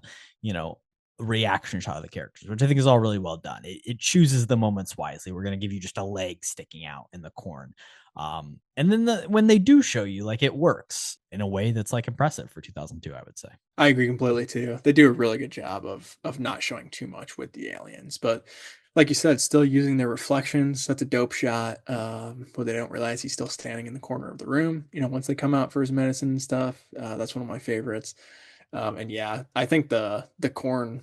reaction shot of the characters, which I think is all really well done. It chooses the moments wisely. We're going to give you just a leg sticking out in the corn. And then when they do show you, like, it works in a way that's like impressive for 2002, I would say. I agree completely too. They do a really good job of not showing too much with the aliens, but like you said, still using their reflections. That's a dope shot. Where they don't realize he's still standing in the corner of the room. Once they come out for his medicine and stuff. That's one of my favorites. And yeah, I think the corn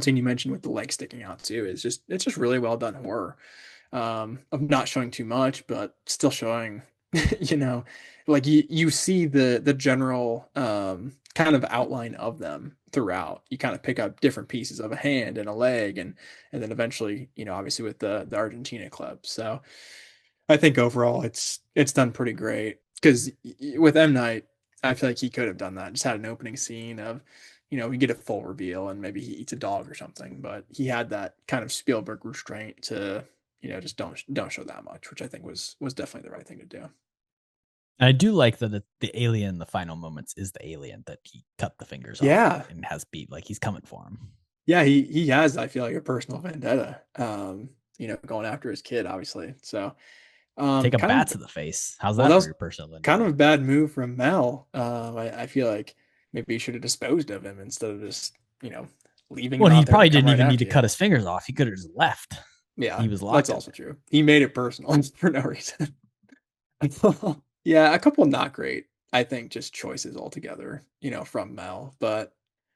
scene you mentioned with the leg sticking out too is it's just really well done horror. Of not showing too much, but still showing, like you see the general kind of outline of them throughout. You kind of pick up different pieces of a hand and a leg, and then eventually, obviously with the Argentina club. So I think overall it's done pretty great, because with M. Night, I feel like he could have done that. Just had an opening scene of, we get a full reveal and maybe he eats a dog or something, but he had that kind of Spielberg restraint to, just don't show that much, which I think was definitely the right thing to do. And I do like that the alien in the final moments is the alien that he cut the fingers off and has beat, like he's coming for him. Yeah, he has, I feel like, a personal vendetta, going after his kid, obviously. So take a bat to the face. How's that for your personal vendetta? Kind of a bad move from Mel. I feel like maybe he should have disposed of him instead of just, leaving him. Well, out he there probably to come didn't right even need after to you. cut his fingers off. He could have just left. Yeah, he was locked. That's also true. He made it personal for no reason. Yeah, a couple not great, I think, just choices altogether, from Mel. But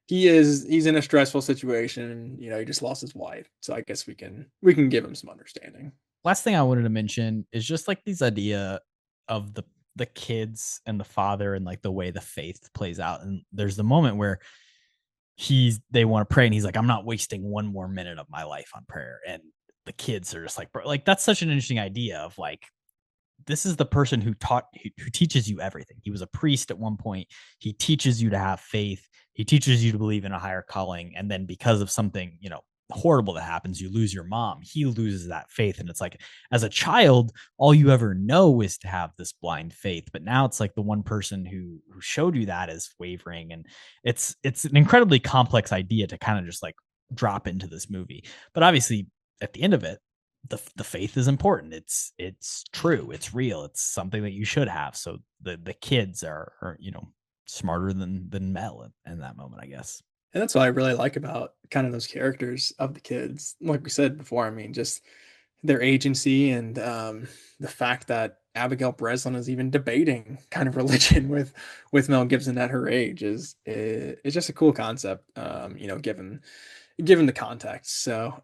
he's in a stressful situation. He just lost his wife, so I guess we can give him some understanding. Last thing I wanted to mention is just like this idea of the kids and the father, and like the way the faith plays out. And there's the moment where they want to pray, and he's like, I'm not wasting one more minute of my life on prayer. And the kids are just like, bro, like, that's such an interesting idea of like, this is the person who teaches you everything. He was a priest at one point. He teaches you to have faith. He teaches you to believe in a higher calling. And then because of something, horrible that happens, you lose your mom. He loses that faith. And it's like, as a child, all you ever know is to have this blind faith. But now it's like the one person who showed you that is wavering. And it's an incredibly complex idea to kind of just like drop into this movie. But obviously at the end of it, the faith is important. It's true. It's real. It's something that you should have. So the kids are smarter than Mel in that moment, I guess. And that's what I really like about kind of those characters of the kids. Like we said before, I mean, just their agency and the fact that Abigail Breslin is even debating kind of religion with Mel Gibson at her age is just a cool concept, given the context. So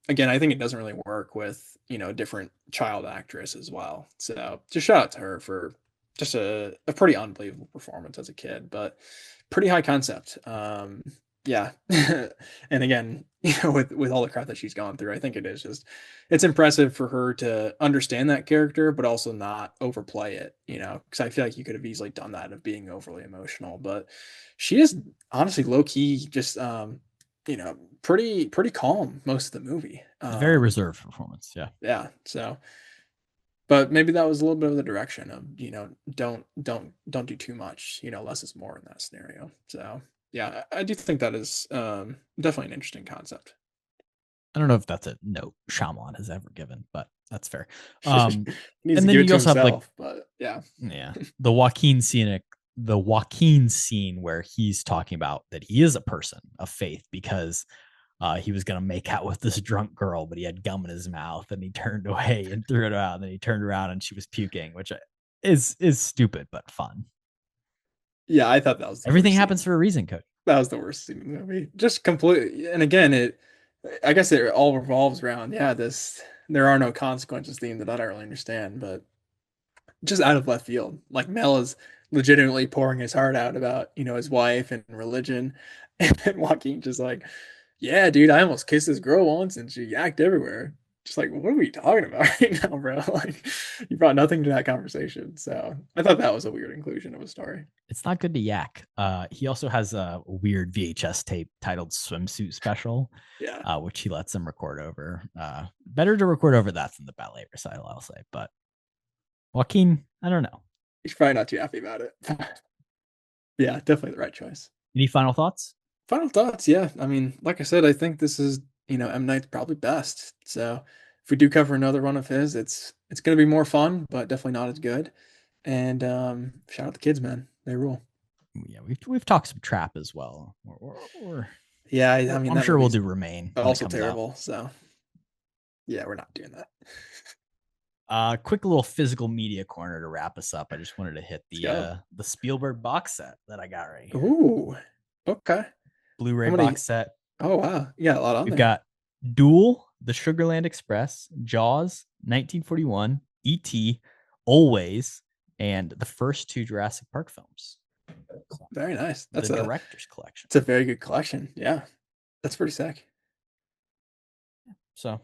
again, I think it doesn't really work with a different child actress as well. So just shout out to her for just a pretty unbelievable performance as a kid, but pretty high concept. Yeah. And again, with all the crap that she's gone through, I think it's impressive for her to understand that character, but also not overplay it, because I feel like you could have easily done that of being overly emotional, but she is honestly low key, just, pretty calm most of the movie. Very reserved performance. Yeah. Yeah. So, but maybe that was a little bit of the direction of, don't do too much, less is more in that scenario. So yeah, I do think that is definitely an interesting concept. I don't know if that's a note Shyamalan has ever given, but that's fair. Needs And to then give it you to also have himself, but yeah. the Joaquin scene where he's talking about that he is a person of faith because he was going to make out with this drunk girl, but he had gum in his mouth and he turned away and threw it out. And then he turned around and she was puking, which is stupid, but fun. Yeah, I thought that was everything happens for a reason, Cody. That was the worst scene in the movie. Just completely. And again, I guess it all revolves around, there are no consequences theme that I don't really understand, but just out of left field. Like Mel is legitimately pouring his heart out about, his wife and religion. And then Joaquin just like, yeah, dude, I almost kissed this girl once and she yacked everywhere. Just like, what are we talking about right now, bro? Like, you brought nothing to that conversation. So I thought that was a weird inclusion of a story. It's not good to yak. He also has a weird VHS tape titled Swimsuit Special, which he lets them record over. Better to record over that than the ballet recital, I'll say. But Joaquin, I don't know. He's probably not too happy about it. Yeah, definitely the right choice. Any final thoughts? Final thoughts, yeah. I mean, like I said, I think this is, M. Night's probably best. So if we do cover another one of his, it's going to be more fun, but definitely not as good. And shout out the kids, man. They rule. Yeah, we've talked some Trap as well. Yeah, I mean, I'm sure we'll do Remain. Also terrible. So yeah, we're not doing that. Quick little physical media corner to wrap us up. I just wanted to hit the Spielberg box set that I got right here. Ooh, okay. Blu-ray box set. Oh wow, you got a lot on there. We've got Duel, The Sugarland Express, Jaws, 1941, E.T., Always, and the first 2 Jurassic Park films. So, very nice. That's the director's collection. It's a very good collection. Yeah, that's pretty sick. So,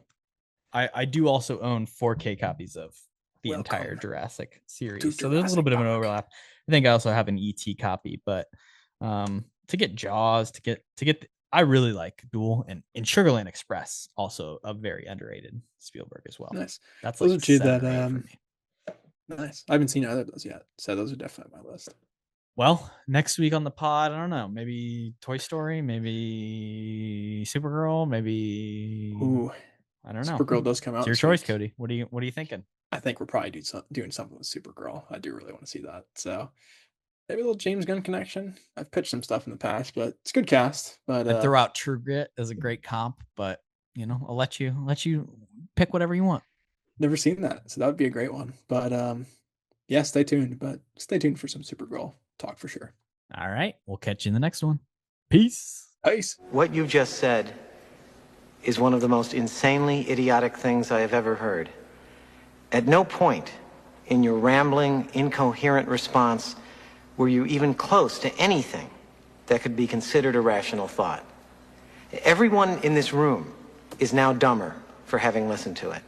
I do also own 4K copies of the entire Jurassic series. So there's a little bit of an overlap. I think I also have an ET copy, but to get Jaws, to get I really like Duel and Sugarland Express, also a very underrated Spielberg as well. Nice. That's those like are two that for me. Nice. I haven't seen either of those yet, so those are definitely on my list. Well, next week on the pod, I don't know, maybe Toy Story, maybe Supergirl, maybe I don't know. Supergirl does come out. It's your choice, Cody. What are you thinking? I think we're probably doing something with Supergirl. I do really want to see that. So maybe a little James Gunn connection. I've pitched some stuff in the past, but it's a good cast. But I'd throw out True Grit as a great comp, but I'll let you pick whatever you want. Never seen that, so that would be a great one. But yeah, stay tuned. But stay tuned for some Supergirl talk for sure. All right, we'll catch you in the next one. Peace. Peace. What you've just said is one of the most insanely idiotic things I have ever heard. At no point in your rambling, incoherent response were you even close to anything that could be considered a rational thought. Everyone in this room is now dumber for having listened to it.